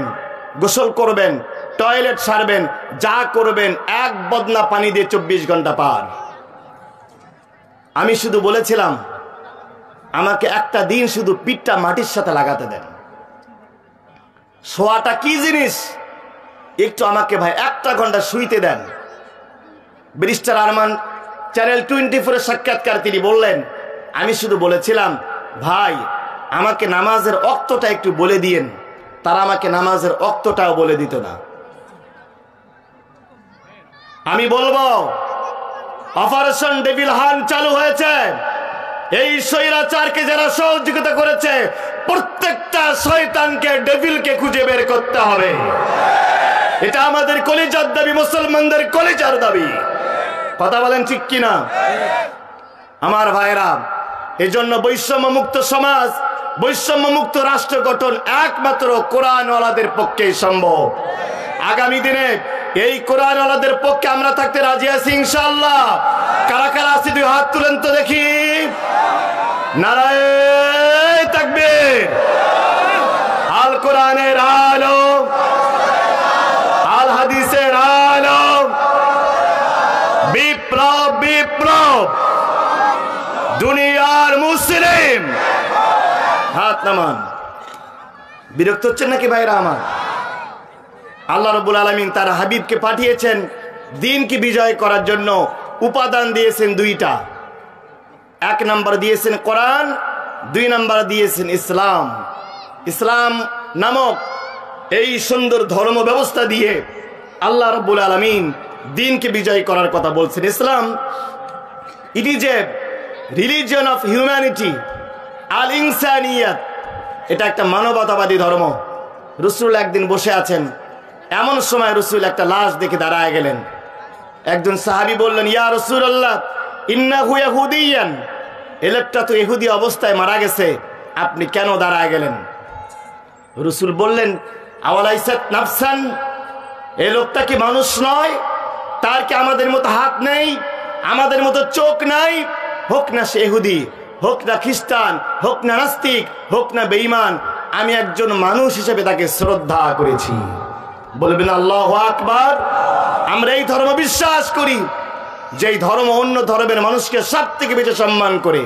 গোসল করবেন, টয়লেট সারবেন, যা করবেন এক বদনা পানি দিয়ে 24 ঘন্টা পার। আমি শুধু বলেছিলাম আমাকে একটা দিন শুধু পিঠটা মাটির সাথে লাগাতে দেন। শোয়াটা কি জিনিস, একটু আমাকে ভাই একটা ঘন্টা শুইতে দেন। ব্যারিস্টার আরমান চ্যানেল 24-এর সাক্ষাৎকার তিনি বললেন, আমি শুধু বলেছিলাম ভাই আমাকে নামাজের ওয়াক্তটা একটু বলে দিয়েন। তারা আমাকে নামাজের ওয়াক্তটাও বলে দিত না। আমি বলবো অপারেশন ডেভিল হান্ট চালু হয়েছে। এই স্বৈরাচারকে যারা সহযোগিতা করেছে প্রত্যেকটা শয়তানকে, ডেভিলকে খুঁজে বের করতে হবে। এটা আমাদের কলিজার দাবি, মুসলমানদের কলিজার দাবি। কথা বলেন ঠিক কিনা? আমার ভাইরা, এজন্য বৈষম্য মুক্ত সমাজ, বৈষম্য মুক্ত রাষ্ট্র গঠন একমাত্র কোরআনওয়ালাদের পক্ষেই সম্ভব। আগামী দিনে এই কোরআনওয়ালাদের পক্ষে আমরা থাকতে রাজি আছি ইনশাআল্লাহ। কারা কারা আছি দুই হাত তুলেন তো দেখি। নারায়ে তাকবীর। আল কোরআনের আলো, আল হাদিসের আলো, বিপ্লব বিপ্লব, দুনিয়ার মুসলিম। হাত নামান। বিরক্ত হচ্ছেন নাকি ভাইরা আমার? আল্লাহ রাব্বুল আলামিন তার হাবিবকে পাঠিয়েছেন দ্বীনকে বিজয় করার জন্য। উপাদান দিয়েছেন দুইটা। 1 নাম্বার দিয়েছেন কোরআন, 2 নাম্বার দিয়েছেন ইসলাম। ইসলাম নামক এই সুন্দর ধর্ম ব্যবস্থা দিয়ে আল্লাহ রাব্বুল আলামিন দ্বীনকে বিজয় করার কথা বলছেন। Islam, it is a religion of humanity, আল ইনসানিয়াত। এটা একটা মানবতাবাদী ধর্ম। রাসূল একদিন বসে আছেন, এমন সময় রাসূল একটা লাশ দেখে দাঁড়ায় গেলেন। একজন সাহাবী বললেন, ইয়া রাসূলুল্লাহ ইন্নাহু ইহুদিয়ান, এই লোকটা তো ইহুদি অবস্থায় মারা গেছে, আপনি কেন দাঁড়ায় গেলেন? রাসূল বললেন, আওয়ালাইসাত নাফসান, এই লোকটা কি মানুষ নয়? তার কি আমাদের মতো হাত নেই, আমাদের মতো চোখ নাই? হোক না সে ইহুদি, হোক না খ্রিস্টান, হোক না নাস্তিক, হোক না বেঈমান, আমি একজন মানুষ হিসেবে তাকে শ্রদ্ধা করেছি। বলবেন আল্লাহু আকবার। আমরা এই ধর্ম বিশ্বাস করি, যেই ধর্ম অন্য ধর্মের মানুষকে সব থেকে বেশি সম্মান করে।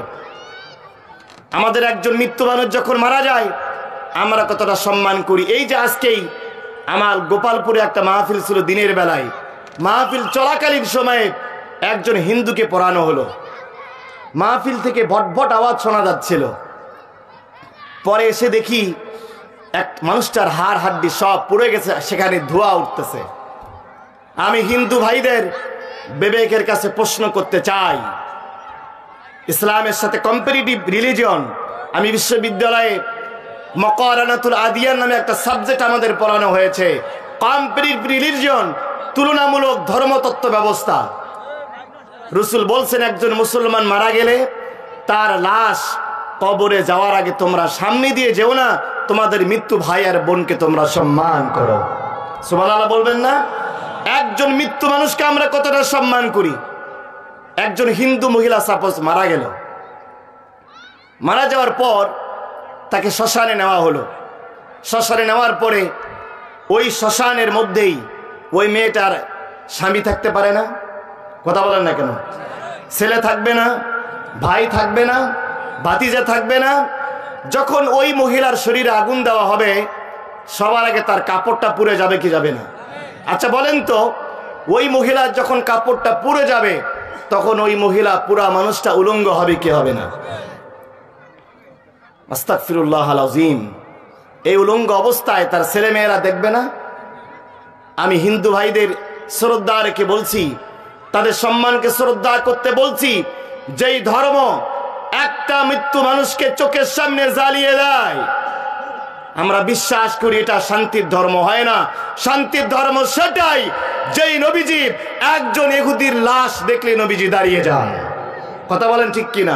আমাদের একজন মৃত্যু মানুষ যখন মারা যায় আমরা কতটা সম্মান করি। এই যে আজকেই আমার গোপালপুরে একটা মাহফিল ছিল দিনের বেলায়, মাহফিল চলাকালীন সময়ে একজন হিন্দুকে পড়ানো হলো। মাহফিল থেকে ভটভট আওয়াজ শোনা যাচ্ছিল। পরে এসে দেখি এক মানুষটার হাড় হাড্ডি সব পুড়ে গেছে, সেখানে ধোঁয়া উঠতেছে। আমি হিন্দু ভাইদের বিবেকের কাছে প্রশ্ন করতে চাই, ইসলামের সাথে কম্পারেটিভ রিলিজিয়ন, আমি বিশ্ববিদ্যালয়ে মকারানাতুল আদিয়ান নামে একটা সাবজেক্ট আমাদের পড়ানো হয়েছে। কম্পারেটিভ রিলিজিয়ন, তুলনামূলক ধর্মতত্ত্ব ব্যবস্থা। রাসূল বলছেন একজন মুসলমান মারা গেলে তার লাশ কবরে যাওয়ার আগে তোমরা সামনে দিয়ে যেও না, তোমাদের মৃত্যু ভাই আর বোনকে তোমরা সম্মান করো। সুবহানাল্লাহ বলবেন না? একজন মৃত্যু মানুষকে আমরা কতটা সম্মান করি। একজন হিন্দু মহিলা সাপোজ মারা গেল, মারা যাওয়ার পর তাকে শ্মশানে নেওয়া হলো। শ্মশানে নেওয়ার পরে ওই শ্মশানের মধ্যেই ওই মেয়েটার স্বামী থাকতে পারে না? কথা বলেন না কেন? ছেলে থাকবে না, ভাই থাকবে না, ভাতিজা থাকবে না। যখন ওই মহিলার শরীরে আগুন দেওয়া হবে সবার আগে তার কাপড়টা পুড়ে যাবে কি যাবে না? আচ্ছা বলেন তো, ওই মহিলার যখন কাপড়টা পুড়ে যাবে তখন ওই মহিলা পুরা মানুষটা উলঙ্গ হবে কি হবে না? আস্তাগফিরুল্লাহ আল আযীম। এই উলঙ্গ অবস্থায় তার ছেলে মেয়েরা দেখবে না? আমি হিন্দু ভাইদের শ্রদ্ধা রেখে বলছি, তাদের সম্মানকে শ্রদ্ধা করতে বলছি, যেই ধর্ম একটা মৃত্যু মানুষকে চোখের সামনে জ্বালিয়ে দেয়, আমরা বিশ্বাস করি এটা শান্তির ধর্ম হয় না। শান্তির ধর্ম সেটাই যেই নবীজি একজন ইহুদির লাশ দেখলে নবীজি দাঁড়িয়ে যান। কথা বলেন ঠিক কিনা?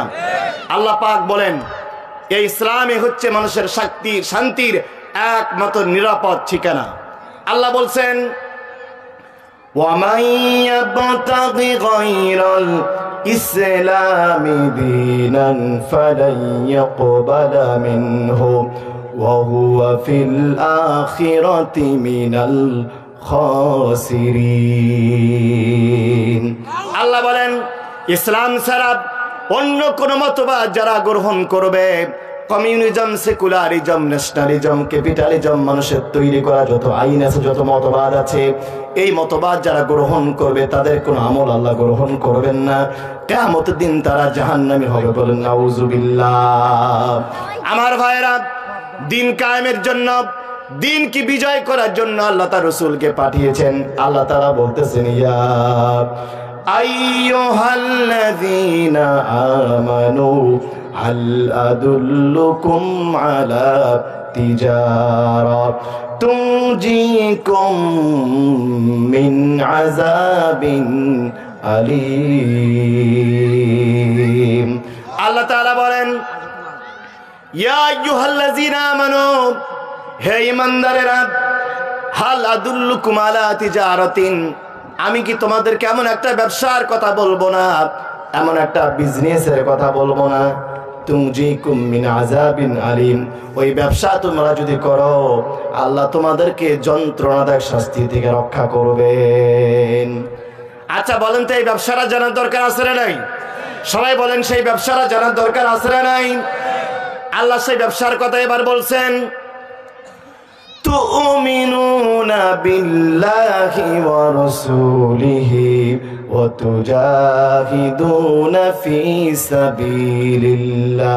আল্লাহ পাক বলেন এই ইসলামই হচ্ছে মানুষের শান্তির একমাত্র নিরাপদ ঠিকানা। আল্লাহ বলছেন وَمَن يَبْتَغِ غَيْرَ الْإِسْلَامِ دِينًا فَلَن يُقْبَلَ مِنْهُ وَهُوَ فِي الْآخِرَةِ مِنَ الْخَاسِرِينَ। আল্লাহ বলেন ইসলাম ছাড়া অন্য কোন মতবাদ যারা গ্রহণ করবে, কমিউনিজম, সেকুলারিজম, ন্যাশনালিজম, ক্যাপিটালিজম, মানুষের তৈরি করা যত আইন আছে, যত মতবাদ আছে, এই মতবাদ যারা গ্রহণ করবে তাদের কোনো আমল আল্লাহ গ্রহণ করবেন না। কিয়ামতের দিন তারা জাহান্নামী হবে। বলেন নাউজুবিল্লাহ। আমার ভাইরা, দিন কায়েমের জন্য, দিন কি বিজয় করার জন্য আল্লাহ তার রাসূলকে পাঠিয়েছেন। আল্লাহ তাআলা বলতেছেন ইয়া আইয়ুহাল্লাযীনা আমানু হাল আদুল্লুকুম আলা তিজারা তুনজিকুম মিন আযাবিন আলীম। আল্লাহ তাআলা বলেন ইয়া আইয়ুহাল্লাযীনা আমানু, হে ঈমানদারেরা, হাল আদুল্লুকুম আলা তিজারাতিন, আমি কি তোমাদেরকে এমন একটা ব্যবসার কথা বলবো না, এমন একটা বিজনেসের কথা বলবো না, তুনজিকুম মিন আযাবিন আলীম, ওই ব্যবসা তোমরা যদি করো আল্লাহ তোমাদেরকে যন্ত্রণাদায়ক শাস্তি থেকে রক্ষা করবেন। আচ্ছা বলেন তো এই ব্যবসাটা জানার দরকার আছে না নাই? সবাই বলেন সেই ব্যবসাটা জানার দরকার আছে না নাই? আল্লাহ সেই ব্যবসার কথা এবার বলছেন তুমিনুনা বিল্লাহি ওয়া রাসূলিহি ওয়া তুজাহিদুনা ফি সাবিলিল্লাহ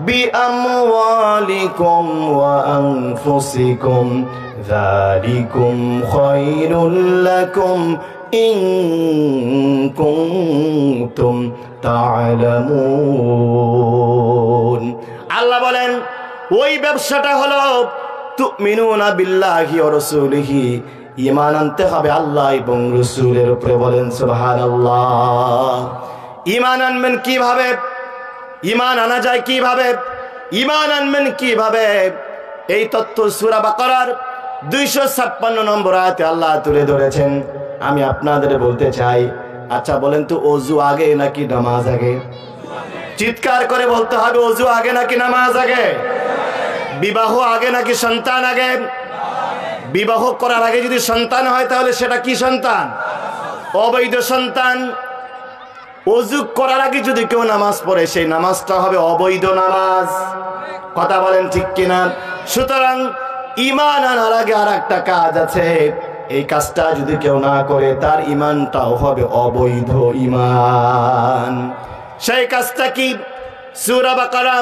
বিআমওয়ালিকুম ওয়া আনফুসিকুম যালিকুম খায়রুল লাকুম ইন কুনতুম তা'লামুন। আল্লাহ বলেন ওই ব্যবসাটা হলো তুমিনুনা বিল্লাহি ওয়া রাসূলিহি, ঈমান আনতে হবে আল্লাহ এবং রাসূলের উপরে। বলেন সুবহানাল্লাহ। ঈমান আনবেন কিভাবে? ঈমান আনা যায় কিভাবে? ঈমান আনবেন কিভাবে? এই তথ্য সূরা বাকারার 256 নম্বর আয়াতে আল্লাহ তুলে ধরেছেন। আমি আপনাদের বলতে চাই, আচ্ছা বলেন তো ওযু আগে নাকি নামাজ আগে? চিৎকার করে বলতে হবে ওযু আগে নাকি নামাজ আগে? বিবাহ আগে নাকি সন্তান আগে? বিবাহ করার আগে যদি সন্তান হয় তাহলে সেটা কি সন্তান? অবৈধ সন্তান। ওযু করার আগে যদি কেউ নামাজ পড়ে সেই নামাজটা হবে অবৈধ নামাজ। কথা বলেন ঠিক কিনা? সুতরাং ঈমান আনার আগে আর একটা কাজ আছে, এই কাজটা যদি কেউ না করে তার ঈমানটাও হবে অবৈধ ঈমান। সেই কাজটা কি? সূরা বাকারা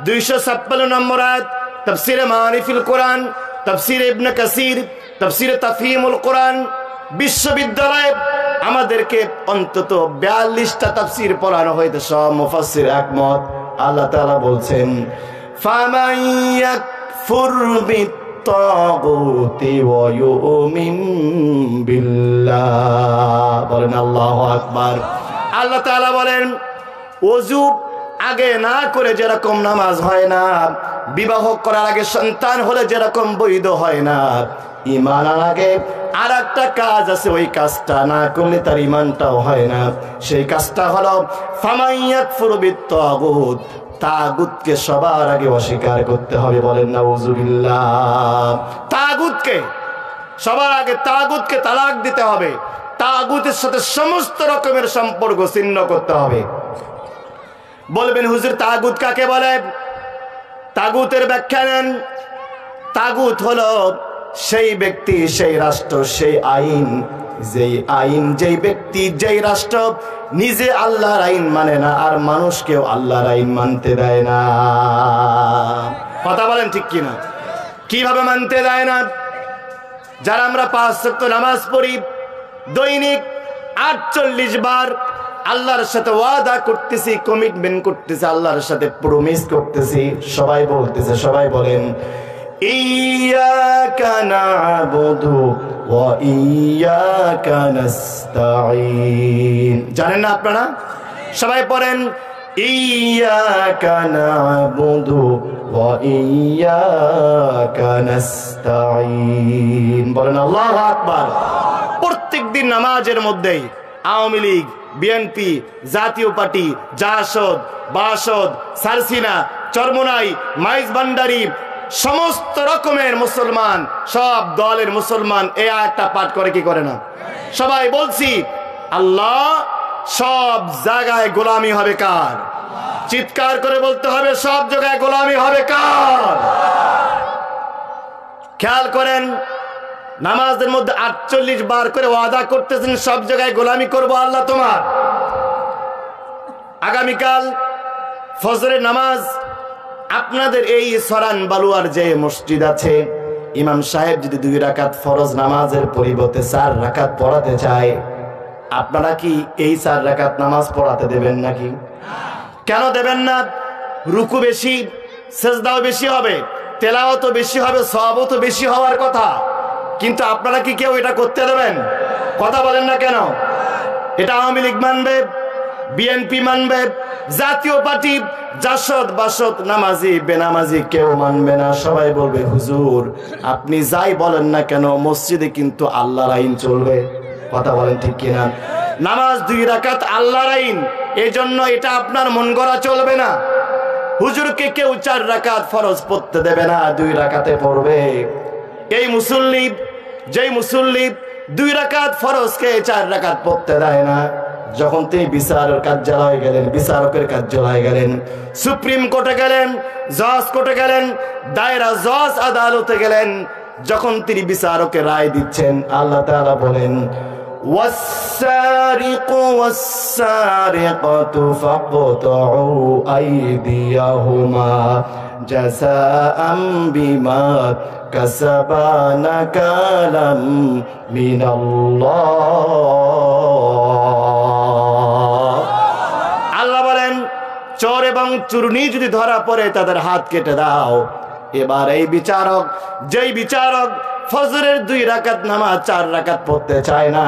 256 নম্বর আয়াত, তাফসীরে মারিফুল কোরআন, তাফসীরে ইবনে কাসির, তাফসীরে তাফহিমুল কোরআন। বিশ্ববিদ্যালয়ে আমাদেরকে অন্তত 42টা তাফসীর পড়ানো হয়েছে, সব মুফাসসির একমত। আল্লাহ তাআলা বলছেন ফামান ইয়াকফুর বিত্তাগুতি ওয়া ইউমিন বিল্লাহ। বলেন আল্লাহু আকবার। আল্লাহ তাআলা বলেন ওযু আগে না করে যেরকম নামাজ হয় না, বিবাহ করার আগে সন্তান হলে যেরকম বৈধ হয় না, ঈমানের আগে আর একটা কাজ আছে, ওই কাজটা না করলে তার ঈমানটাও হয় না। সেই কাজটা হলো ফামান ইয়াকফুর বিত্তাগুত, তাগুতকে সবার আগে অস্বীকার করতে হবে। বলেন নাউজুবিল্লাহ। তাগুতকে সবার আগে, তাগুতকে তালাক দিতে হবে, তাগুতের সাথে সমস্ত রকমের সম্পর্ক ছিন্ন করতে হবে। বলবেন হুজুর তাগুত কাকে বলে? তাগুতের ব্যাখ্যা নেন। তাগুত হলো সেই ব্যক্তি, সেই রাষ্ট্র, সেই আইন, যেই ব্যক্তি, যেই রাষ্ট্র নিজে আল্লাহর আইন মানে না আর মানুষকেও আল্লাহর আইন মানতে দেয় না। কথা বলেন ঠিক কিনা? কিভাবে মানতে দেয় না? যারা আমরা 5 ওয়াক্ত নামাজ পড়ি, দৈনিক 48 বার আল্লাহর সাথে ওয়াদা করতেছি, কমিটমেন্ট করতেছি, আল্লাহর সাথে প্রমিস করতেছি, সবাই বলতেছে, সবাই বলেন ইয়াকা না'বুদু ওয়া ইয়াকা নাস্তাঈন। জানেন না আপনারা? সবাই পড়েন ইয়্যাকা না'বুদু ওয়া ইয়্যাকা নাস্তাঈন। বলেন আল্লাহু আকবার। প্রত্যেকদিন নামাজের মধ্যেই আওয়ামী লীগ, বিএনপি, জাতীয় পার্টি, জাসদ, বাসদ, সারসিনা, চরমোনাই, মাইজ ভান্ডারি, সমস্ত রকমের মুসলমান, সব দলের মুসলমান এই আয়াতটা পাঠ করে কি করে না? সবাই বলছি আল্লাহ সব জায়গায় গোলামি হবে কার? চিৎকার করে বলতে হবে সব জায়গায় গোলামি হবে কার? খেয়াল করেন নামাজের মধ্যে 48 বার করে ওয়াদা করতেছেন সব জায়গায় গোলামি করব আল্লাহ তোমার। আগামীকাল ফজরের নামাজ আপনাদের এই সরান বালুয়ার যে মসজিদ আছে, ইমাম সাহেব যদি 2 রাকাত ফরজ নামাজের পরিবর্তে 4 রাকাত পড়াতে চায়, আপনারা কি এই 4 রাকাত নামাজ পড়াতে দেবেন নাকি? কেন দেবেন না? রুকু বেশি, সেজদাও বেশি হবে, তেলাওয়াতও বেশি হবে, সওয়াবও তো বেশি হওয়ার কথা, কিন্তু আপনারা কি কেউ এটা করতে দেবেন? কথা বলেন না কেন? এটা আওয়ামী লীগ মানবে, বিএনপি মানবে, জাতীয় পার্টি, জাসদ, বাসদ, নামাজি, বেনামাজি কেউ মানবে না। সবাই বলবে হুজুর আপনি যাই বলেন না কেন মসজিদে কিন্তু আল্লাহর আইন চলবে। কথা বলেন ঠিক কিনা? নামাজ 2 রাকাত আল্লাহর আইন, এজন্য এটা আপনার মন গড়া চলবে না। হুজুরকে কেউ 4 রাকাত ফরজ পড়তে দেবে না, 2 রাকাতে পড়বে। এই মুসল্লি, যেই মুসল্লি 2 রাকাত ফরজকে 4 রাকাত পড়তে দেয় না, যখন তিনি বিচারের কার্যালয়ে গেলেন, বিচারকের কার্যালয়ে গেলেন, সুপ্রিম কোর্টে গেলেন, জজ কোর্টে গেলেন, দায়রা জজ আদালতে গেলেন, যখন তিনি বিচারকের রায় দিচ্ছেন, আল্লাহ তাআলা বলেন ওয়াস-সারিকু ওয়াস-সারিকাতু ফাকতাউ আইদিয়াহুমা জাযাআম বিমা কাসাবা নাকালাম মিনাল্লাহ। আল্লাহ বলেন চোর এবং চুরনি যদি ধরা পড়ে তাদের হাত কেটে দাও। এবার এই বিচারক, যেই বিচারক ফজরের 2 রাকাত নামাজ 4 রাকাত পড়তে চায় না,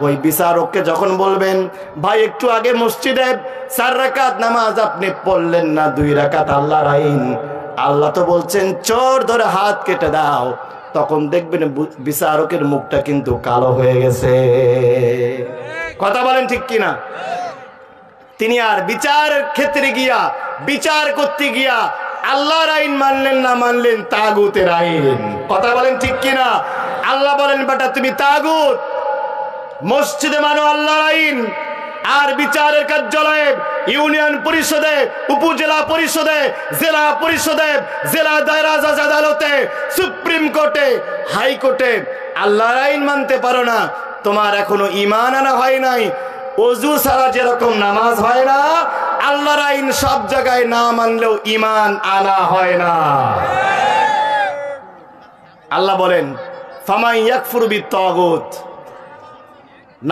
ওই বিচারককে যখন বলবেন ভাই একটু আগে মসজিদে 4 রাকাত নামাজ আপনি পড়লেন না, 2 রাকাত আল্লাহর আইন, আল্লাহ তো বলছেন চোর ধরে হাত কেটে দাও, তখন দেখবেন বিচারকের মুখটা কিন্তু কালো হয়ে গেছে। কথা বলেন ঠিক কিনা? তিনি আর বিচারের ক্ষেত্রে গিয়া, বিচার করতে গিয়া আল্লাহর আইন মানলেন না, মানলেন তাগুতের আইন। কথা বলেন ঠিক কিনা? আল্লাহ বলেন বেটা তুমি তাগুত, মসজিদে মানো আল্লাহর আইন, আর বিচারের কার্যালয়ে, ইউনিয়ন পরিষদে, উপজেলা পরিষদে, জেলা পরিষদে, জেলা দায়রা জজ আদালতে, সুপ্রিম কোর্টে, হাইকোর্টে আল্লাহর আইন মানতে পারো না, তোমার এখনো ঈমান আনা হয় নাই। ওযু ছাড়া যেরকম নামাজ হয় না, আল্লাহর আইন সব জায়গায় না মানলেও ঈমান আনা হয় না। আল্লাহ বলেন ফামান ইয়াকফুরু বিত-তাগুত,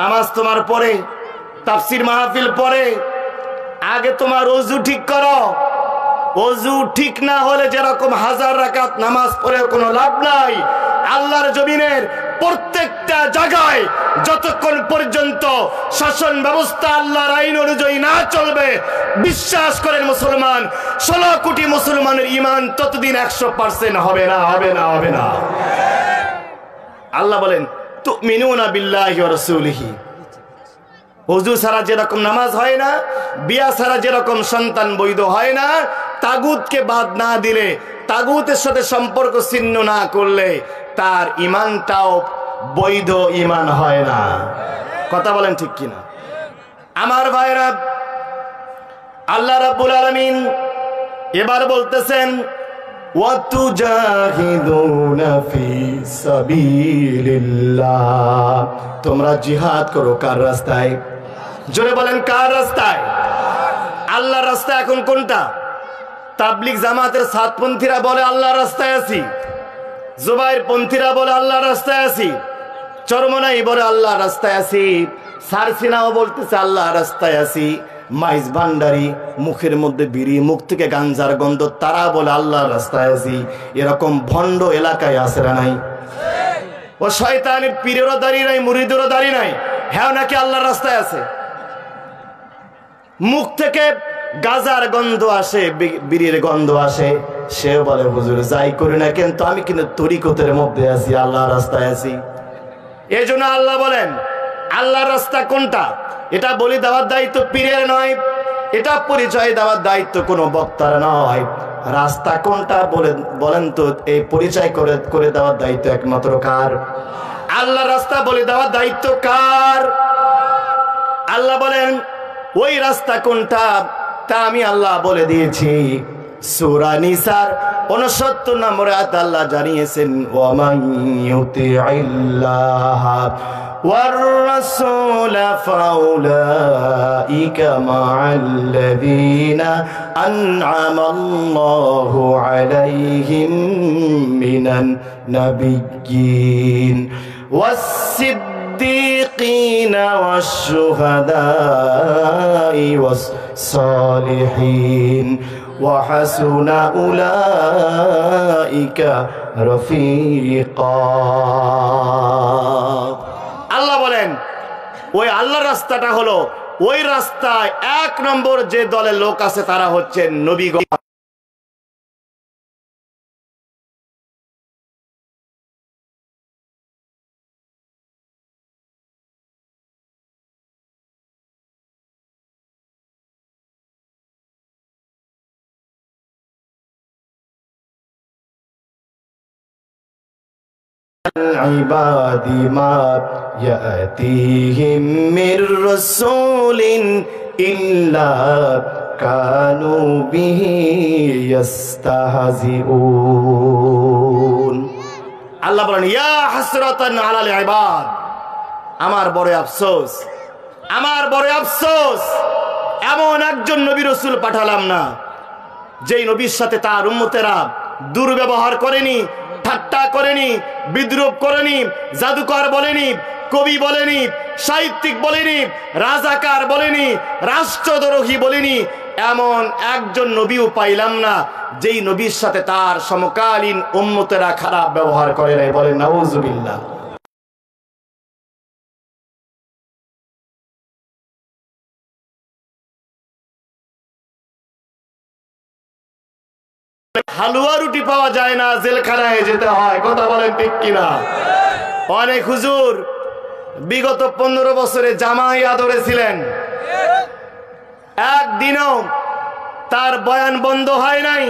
নামাজ তোমার পরে, তাফসীর মাহফিল পরে, আগে তোমার ওযু ঠিক করো। ওযু ঠিক না হলে যেরকম 1000 রাকাত নামাজ পড়েও কোনো লাভ নাই। আল্লাহর জমিনের প্রত্যেকটা জায়গায় যতক্ষণ পর্যন্ত শাসন ব্যবস্থা আল্লাহর আইন অনুযায়ী না চলবে, বিশ্বাস করেন মুসলমান, 16 কোটি মুসলমানের ঈমান ততদিন 100% হবে না, হবে না, হবে না। আল্লাহ বলেন তুমিনুনা বিল্লাহি ওয়া রাসূলিহি, ওযু ছাড়া যেরকম নামাজ হয় না, বিয়া ছাড়া যেরকম সন্তান বৈধ হয় না, তাগুতকে বাদ না দিলে, তাগুতের সাথে সম্পর্ক ছিন্ন না করলে তার ঈমানটাও বৈধ ঈমান হয় না। কথা বলেন ঠিক কিনা? আমার ভাইরা, আল্লাহ রাব্বুল আলামিন এবার বলতেছেন ওয়াতুজাহিদুনা ফি সাবিলিল্লাহ, তোমরা জিহাদ করো কার রাস্তায়? জোরে বলেন কার রাস্তায়? আল্লাহর রাস্তা। এখন কোনটা? তাবলিগ জামাতের সাতপন্থীরা বলে আল্লাহর রাস্তায় আছি, জুবাইর পন্থীরা বলে আল্লাহর রাস্তায় আছি, চরমনাই বলে আল্লাহর রাস্তায় আছি, সারসিনাও বলতেছে আল্লাহর রাস্তায় আছি, মাইজ ভান্ডারি মুখের মধ্যে বিড়ি, মুখ থেকে গাঞ্জার গন্ধ, তারা বলে আল্লাহর রাস্তায় আছি। এরকম ভণ্ড এলাকায় আছে না নাই? ও শয়তানের পীরেরও দাঁড়িয়ে নাই, মুরিদেরও দাঁড়িয়ে নাই, হ্যাঁ নাকি আল্লাহর রাস্তায় আছে? মুখ থেকে গাজার গন্ধ আসে, বিড়ির গন্ধ আসে, সে বলে হুজুর যাই করি না কিন্তু আমি কিন্তু তরিকতের মধ্যে আছি, আল্লাহর রাস্তায় আছি। এই জন্য আল্লাহ বলেন আল্লাহর রাস্তা কোনটা, এটা বলি দেওয়ার দায়িত্ব পীরের নয়, এটা পরিচয় দেওয়ার দায়িত্ব কোনো বক্তার নয়। রাস্তা কোনটা বলেন তো, এই পরিচয় করে দেওয়ার দায়িত্ব একমাত্র কার? আল্লাহর রাস্তা বলে দেওয়ার দায়িত্ব কার? আল্লাহ বলেন ওই রাস্তা কোনটা তা আমি আল্লাহ বলে দিয়েছি। সূরা নিসার 69 নম্বর আয়াত আল্লাহ জানিয়েছেন ওয়া ইউতিইল্লাহ ওয়ার রাসূল ফাউলাইকা মা'আল্লাযীনা আন'আমাল্লাহু আলাইহিম মিনান নাবিয়্যিন والصديقين والشهداء والصالحين وحسن أولئك رفيقا। আল্লাহ বলেন ওই আল্লাহর রাস্তাটা হলো, ওই রাস্তায় এক নম্বর যে দলের লোক আছে তারা হচ্ছে নবীগণ। العباد ما يأتيهم من رسول إلا كانوا به يستهزئون। আল্লাহ বলেন ইয়া হাসরাতান আলাল ইবাদ, আমার বড় আফসোস, আমার বড় আফসোস এমন একজন নবী রাসূল পাঠালাম না যেই নবীর সাথে তার উম্মতেরা দুর্ব্যবহার করেনি, ঠাট্টা করেনি, বিদ্রুপ করেনি, জাদুকর বলেনি, কবি বলেনি, সাহিত্যিক বলেনি, রাজাকার বলেনি, রাষ্ট্রদ্রোহী বলেনি। এমন একজন নবীও পাইলাম না যেই নবীর সাথে তার সমকালীন উম্মতেরা খারাপ ব্যবহার করে নাই। বলেন নাউজুবিল্লাহ। হালুয়া রুটি পাওয়া যায় না, জেলখানায় যেতে হয়। কথা বলেন ঠিক কিনা? অনেক হুজুর বিগত 15 বছরে জামাই আদরে ছিলেন, একদিনও তার বয়ান বন্ধ হয় নাই,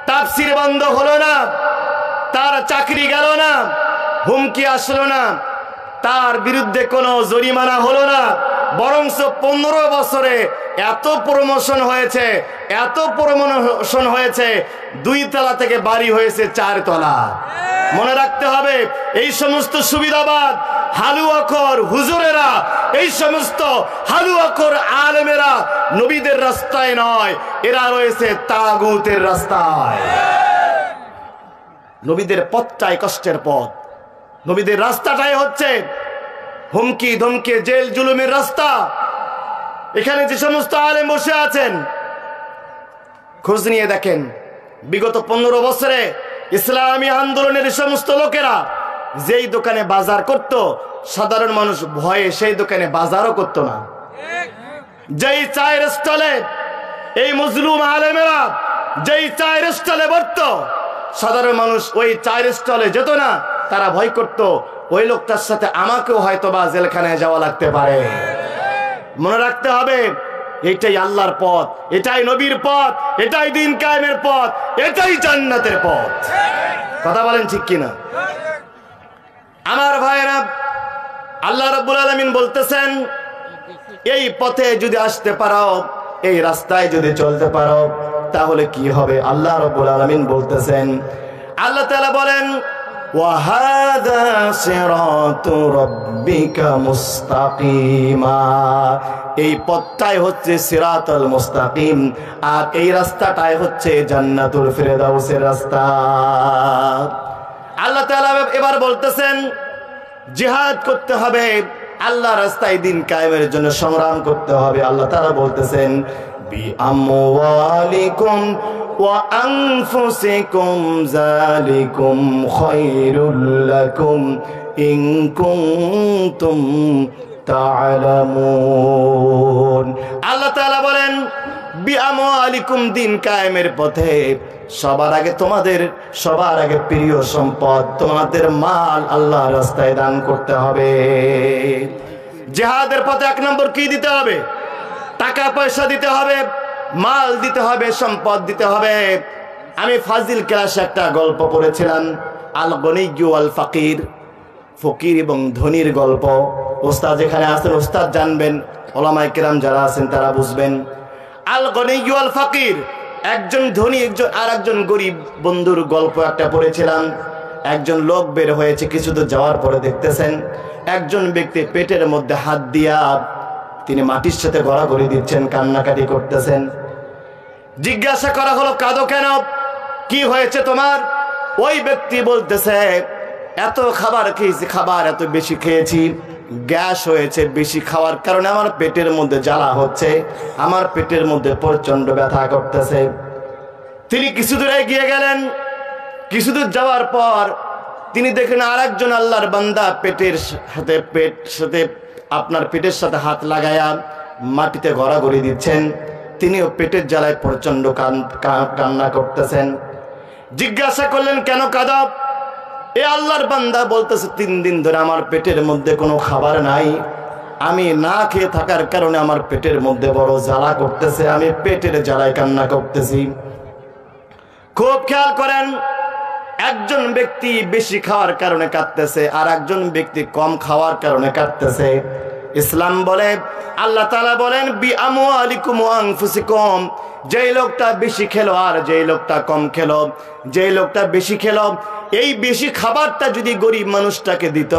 তাফসীর বন্ধ হলো না, তার চাকরি গেল না, হুমকি আসলো না, তার বিরুদ্ধে কোনো জরিমানা হলো না, বরঞ্চ 15 বছরে এত প্রমোশন হয়েছে, এত প্রমোশন হয়েছে, 2 তলা থেকে বাড়ি হয়েছে 4 তলা। মনে রাখতে হবে এই সমস্ত সুবিধাবাদ হালুয়াখোর হুজুরেরা, এই সমস্ত হালুয়াখোর আলেমেরা নবীদের রাস্তায় নয়, এরা রয়েছে তাগুতের রাস্তায়। নবীদের পথটাই কষ্টের পথ, নবীদের রাস্তাটাই হচ্ছে হুমকি ধমকি জেল জুলুমের রাস্তা। এখানে যে সমস্ত আলেম বসে আছেন খোঁজ নিয়ে দেখেন, বিগত 15 বছরে ইসলামী আন্দোলনের সমস্ত লোকেরা যেই দোকানে বাজার করত, সাধারণ মানুষ ভয়ে সেই দোকানে বাজারও করত না। যেই চায়ের স্টলে এই মজলুম আলেমেরা যেই চায়ের স্টলে বসত, সাধারণ মানুষ ওই চায়ের স্টলে যেত না, তারা ভয় করত ওই লোকটার সাথে আমাকেও হয়তো বা জেলখানায় যাওয়া লাগতে পারে। মনে রাখতে হবে এটাই আল্লাহর পথ, এটাই নবীর পথ, এটাই দ্বীন কায়েমের পথ, এটাই জান্নাতের পথ। কথা বলেন ঠিক কিনা? আমার ভাইরা, আল্লাহ রাব্বুল আলামিন বলতেছেন এই পথে যদি আসতে পারো, এই রাস্তায় যদি চলতে পারো তাহলে কি হবে। আল্লাহ রাব্বুল আলামিন বলতেছেন, আল্লাহ তাআলা বলেন ওয়াহাদা সিরাতু রাব্বিকা মুস্তাকিমা, এই পথটাই হচ্ছে সিরাতুল মুস্তাকিম, আর এই রাস্তাটাই হচ্ছে জান্নাতুল ফিরদাউসের রাস্তা। আল্লাহ তাআলা এবার বলতেছেন জিহাদ করতে হবে, আল্লাহ রাস্তায় দ্বীন কায়েমের জন্য সংগ্রাম করতে হবে। আল্লাহ তাআলা বলতেছেন বিআমওয়ালিকুম ওয়া আনফুসিকুম যালিকুম খায়রুল লাকুম ইন কুনতুম তা'লামুন। আল্লাহ তাআলা বলেন বিআমওয়ালিকুম, দিন কায়েমের পথে সবার আগে প্রিয় সম্পদ তোমাদের মাল আল্লাহর রাস্তায় দান করতে হবে। জিহাদের পথে 1 নম্বর কি দিতে হবে? টাকা পয়সা দিতে হবে, মাল দিতে হবে, সম্পদ দিতে হবে। আমি ফাজিল ক্লাসে একটা গল্প পড়েছিলাম, আল গনিয়্যু ওয়াল ফাকির, ফকির এবং ধনীর গল্প। ওস্তাদ এখানে আছেন, ওস্তাদ জানবেন, ওলামায়ে কেরাম যারা আছেন তারা বুঝবেন। আল গনিয়্যু ওয়াল ফাকির, একজন ধনী আর একজন গরিব বন্ধুর গল্প একটা পড়েছিলাম। একজন লোক বের হয়েছে, কিছু দূর যাওয়ার পরে দেখতেছেন একজন ব্যক্তি পেটের মধ্যে হাত দিয়া তিনি মাটির সাথে গড়াগড়ি দিচ্ছেন, কান্নাকাটি করতেছেন। জিজ্ঞাসা করা হলো, কাঁদো কেন, কি হয়েছে তোমার? ওই ব্যক্তি বলতেছে, এত খাবার খেয়েছি, খাবার এত বেশি খেয়েছি, গ্যাস হয়েছে, বেশি খাওয়ার কারণে আমার পেটের মধ্যে জ্বালা হচ্ছে, আমার পেটের মধ্যে প্রচন্ড ব্যথা করতেছে। তিনি কিছু দূর এগিয়ে গেলেন। কিছু দূর যাওয়ার পর তিনি দেখেন আর একজন আল্লাহর বান্দা পেটের সাথে হাত লাগায়া মাটিতে গড়াগড়ি দিচ্ছেন। তিনিও পেটের জ্বালায় প্রচন্ড কান্না করতেছেন। জিজ্ঞাসা করলেন, কেন কাঁদো? এ আল্লাহর বান্দা বলতেছে, 3 দিন ধরে আমার পেটের মধ্যে কোনো খাবার নাই, আমি না খেয়ে থাকার কারণে আমার পেটের মধ্যে বড় জ্বালা করতেছে, আমি পেটের জ্বালায় কান্না করতেছি। খুব খেয়াল করেন, একজন ব্যক্তি বেশি খাওয়ার কারণে কাঁদতেছে, আর একজন ব্যক্তি কম খাওয়ার কারণে কাঁদতেছে। ইসলাম বলে, আল্লাহ তাআলা বলেন বিআমওয়ালিকুম ওয়া আনফুসিকুম, যেই লোকটা বেশি খেলো আর যেই লোকটা কম খেলো, যেই লোকটা বেশি খেলো, এই বেশি খাবারটা যদি গরিব মানুষটাকে দিত,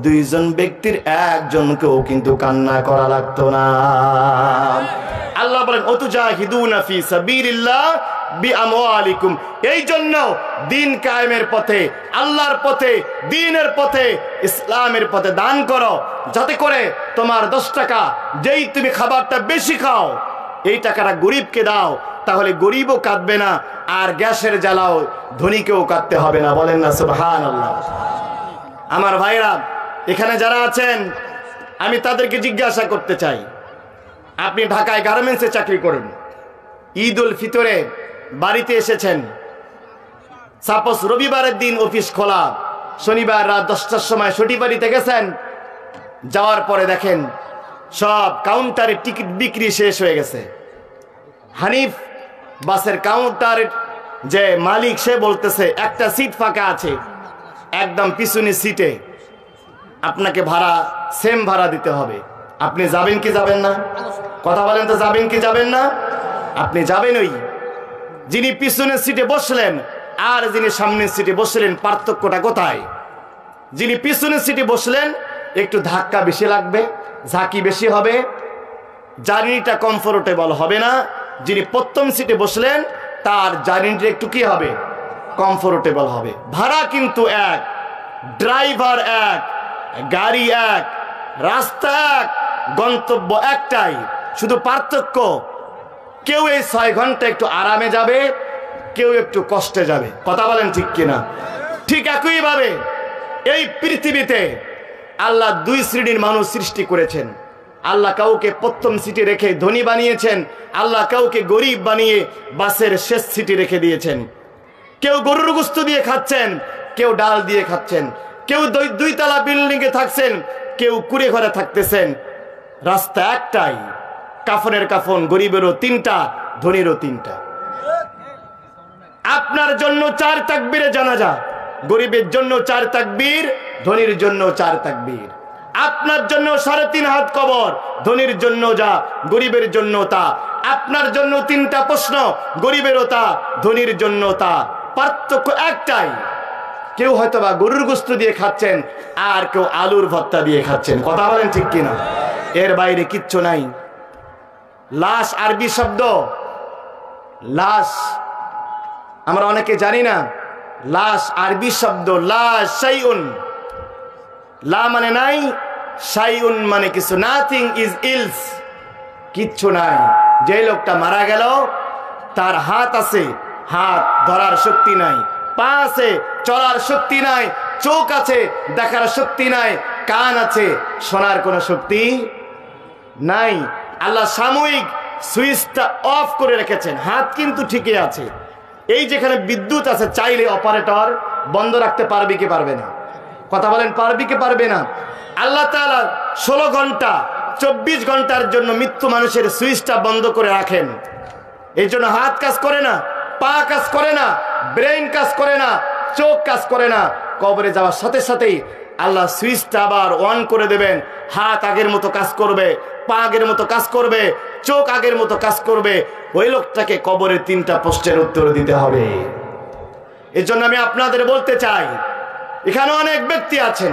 2 জন ব্যক্তির একজনকেও কিন্তু কান্না করা লাগতো না। আল্লাহ বলেন ওতুজাহিদুনা ফি সাবিলিল্লাহ বিআমওয়ালিকুম, এই জন্য দিন কায়েমের পথে, আল্লাহর পথে, দ্বীনের পথে, ইসলামের পথে দান করো, যাতে করে তোমার 10 টাকা যেই তুমি খাবারটা বেশি খাও, এই টাকাটা গরিবকে দাও, তাহলে গরিবও কাঁদবে না, আর গ্যাসের জ্বালাও ধনীকেও কাঁদতে হবে না। বলেন না সুবহানাল্লাহ। আমার ভাইরা এখানে যারা আছেন, আমি তাদেরকে জিজ্ঞাসা করতে চাই, আপনি ঢাকায় গার্মেন্টসে চাকরি করেন, ঈদ উল ফিতরে বাড়িতে এসেছেন, সাপোজ রবিবারের দিন অফিস খোলা, শনিবার রাত 10টার সময় ছুটি বাড়িতে গেছেন, যাওয়ার পরে দেখেন সব কাউন্টারে টিকিট বিক্রি শেষ হয়ে গেছে। হানিফ বাসের কাউন্টারের যে মালিক সে বলতেছে একটা সিট ফাঁকা আছে, একদম পিছনের সিটে আপনাকে ভাড়া, সেম ভাড়া দিতে হবে। আপনি যাবেন কি যাবেন না? কথা বলেন তো, যাবেন কি যাবেন না? আপনি যাবেন। ওই যিনি পিছনের সিটে বসলেন আর যিনি সামনের সিটে বসলেন, পার্থক্যটা কোথায়? যিনি পিছনের সিটে বসলেন একটু ধাক্কা বেশি লাগবে, ঝাঁকি বেশি হবে, জার্নিটা কমফোর্টেবল হবে না। যিনি প্রথম সিটে বসলেন তার জার্নিটা একটু কি হবে, কমফোর্টেবল হবে। ভাড়া কিন্তু এক, ড্রাইভার এক, গাড়ি এক, রাস্তা এক, গন্তব্য একটাই, শুধু পার্থক্য কেউ এই 6 ঘন্টা একটু আরামে যাবে, কেউ একটু কষ্টে যাবে। কথা বলেন ঠিক কিনা? ঠিক একইভাবে এই পৃথিবীতে আল্লাহ 2 শ্রেণীর মানুষ সৃষ্টি করেছেন। আল্লাহ কাউকে প্রথম সিটে রেখে ধনী বানিয়েছেন, আল্লাহ কাউকে গরিব বানিয়ে বাসের শেষ সিটে রেখে দিয়েছেন। কেউ গরুর গোশত দিয়ে খাচ্ছেন, কেউ ডাল দিয়ে খাচ্ছেন, কেউ 2 তলা বিল্ডিংয়ে থাকছেন, কেউ কুড়ে ঘরে থাকতেছেন। রাস্তা একটাই, কাফনের কাফন, গরিবেরও 3টা, ধনীরও 3টা। আপনার জন্য 4 তাকবীরে জানাজা, গরিবের জন্য 4 তাকবীর, ধনীর জন্য 4 তাকবীর। আপনার জন্য 3.5 হাত কবর, ধনীর জন্য যা, গরিবের জন্য তা। আপনার জন্য 3টা প্রশ্ন, গরিবেরও তা, ধনীর জন্য তা। পার্থক্য একটাই, কেউ হয়তোবা গরুর গোশত দিয়ে খাচ্ছেন আর কেউ আলুর ভর্তা দিয়ে খাচ্ছেন। কথা বলেন ঠিক কিনা? এর বাইরে কিচ্ছু নাই। লাশ আরবি শব্দ, লাশ আমরা অনেকে জানি না। লাশ আরবি শব্দ, লা শাইউন, লা মানে নাই, শাইউন মানে কিছু, নাথিং ইজ ইলস, কিচ্ছু নাই। যে লোকটা মারা গেল তার হাত আছে, হাত ধরার শক্তি নাই, পা আছে, চলার শক্তি নাই, চোখ আছে, দেখার শক্তি নাই, কান আছে, শোনার কোনো শক্তি নাই। আল্লাহ সাময়িক সুইচটা অফ করে রেখেছেন, হাত কিন্তু ঠিকই আছে। এই যেখানে বিদ্যুৎ আছে, চাইলে অপারেটর বন্ধ রাখতে পারবে কি পারবে না? কথা বলেন, পারবে কি পারবে না? আল্লাহ তাআলা 16 ঘন্টা 24 ঘন্টার জন্য মৃত্যু মানুষের সুইচটা বন্ধ করে রাখেন। এই জন্য হাত কাজ করে না, পা কাজ করে না, ব্রেন কাজ করে না, চোখ কাজ করে না। কবরে যাওয়ার সাথে সাথেই আল্লাহ সুইচটা আবার অন করে দেবেন। হাত আগের মতো কাজ করবে, পা আগের মতো কাজ করবে, চোখ আগের মতো কাজ করবে। ওই লোকটাকে কবরে 3টা প্রশ্নের উত্তর দিতে হবে। এই জন্য আমি আপনাদের বলতে চাই, এখানে অনেক ব্যক্তি আছেন,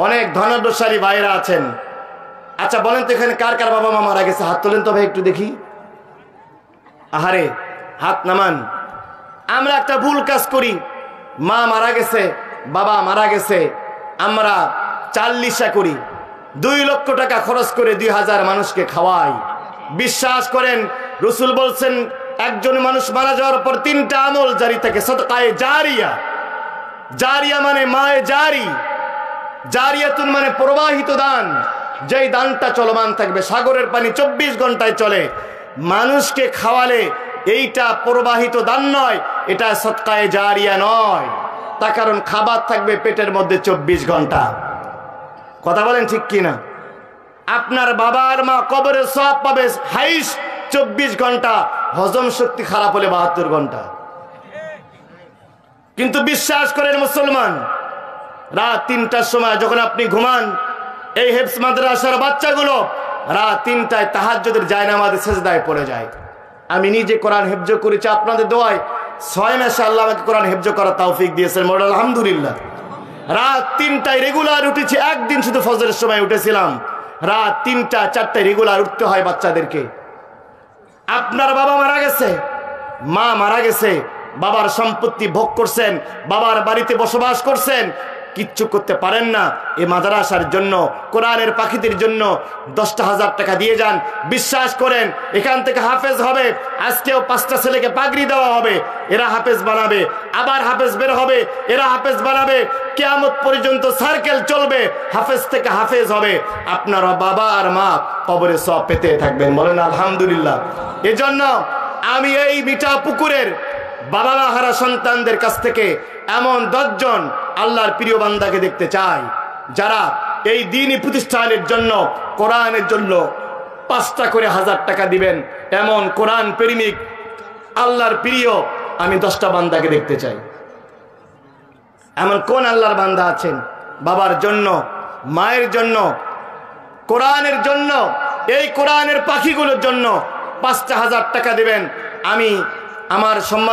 অনেক ধনাঢ্যশালী ভাইরা আছেন। আচ্ছা বলেন তো, এখানে কার কার বাবা মা মারা গেছে? হাত তোলেন তো ভাই, একটু দেখি। আহারে, হাত নামান। আমরা একটা ভুল কাজ করি, মা মারা গেছে, বাবা মারা গেছে, আমরা চাল্লিশা করি, 2 লক্ষ টাকা খরচ করে 2000 মানুষকে খাওয়াই। বিশ্বাস করেন, রসুল বলছেন একজন মানুষ মারা যাওয়ার পর 3টা আমল জারি থাকে। সদকায়ে জারিয়া, জারিয়া মানে মায়ে জারি, জারিয়াতুন মানে প্রবাহিত দান, যেই দানটা চলমান থাকবে। সাগরের পানি 24 ঘন্টায় চলে, মানুষকে খাওয়ালে এইটা প্রবাহিত দান নয়, এটা সদকায়ে জারিয়া নয়। তার কারণ খাবার থাকবে পেটের মধ্যে 24 ঘন্টা। কথা বলেন ঠিক কিনা? আপনার বাবা আর মা কবরে সওয়াব পাবে হাইস 24 ঘন্টা, হজম শক্তি খারাপ হলে 72 ঘন্টা। কিন্তু বিশ্বাস করেন মুসলমান, রাত 3টার সময় যখন আপনি ঘুমান, এই হেফজ মাদ্রাসার বাচ্চাগুলো রাত 3টায় তাহাজ্জুদের জায়নামাজে সেজদায় পড়ে যায়। আমি নিজে কোরআন হেফজ করেছি আপনাদের দোয়ায়, 6 মাসে আল্লাহ আমাকে কোরআন হেফজ করার তৌফিক দিয়েছেন, মোর আলহামদুলিল্লাহ। রাত 3টায় রেগুলার উঠেছি, একদিন শুধু ফজরের সময় উঠেছিলাম। রাত 3টা 4টায় রেগুলার উঠতে হয় বাচ্চাদেরকে। আপনার বাবা মারা গেছে, মা মারা গেছে, বাবার সম্পত্তি ভোগ করছেন, বাবার বাড়িতে বসবাস করছেন, কিচ্ছু করতে পারেন না। এই মাদ্রাসার জন্য, কোরআনের পাখিদের জন্য 10,000 টাকা দিয়ে যান। বিশ্বাস করেন, এখান থেকে হাফেজ হবে। আজকেও 5টা ছেলেকে পাগড়ি দেওয়া হবে, এরা হাফেজ বানাবে। আবার হাফেজ বের হবে, এরা হাফেজ বানাবে। কিয়ামত পর্যন্ত সার্কেল চলবে, হাফেজ থেকে হাফেজ হবে। আপনারা বাবা আর মা কবরে সওয়াব পেতে থাকবেন, বলেন আলহামদুলিল্লাহ। এজন্য আমি এই মিঠা পুকুরের বাবা মা হারা সন্তানদের কাছ থেকে এমন 10 জন আল্লাহর প্রিয় বান্দাকে দেখতে চাই, যারা এই দ্বীনি প্রতিষ্ঠানের জন্য, কোরআনের জন্য 5টা করে 1000 টাকা দিবেন। এমন কোরআন প্রেমিক আল্লাহর প্রিয় আমি 10টা বান্দাকে দেখতে চাই। এমন কোন আল্লাহর বান্দা আছেন বাবার জন্য, মায়ের জন্য, কোরআনের জন্য, এই কোরআনের পাখিগুলোর জন্য 5টা 1000 টাকা দিবেন? আমি আমার সম্মান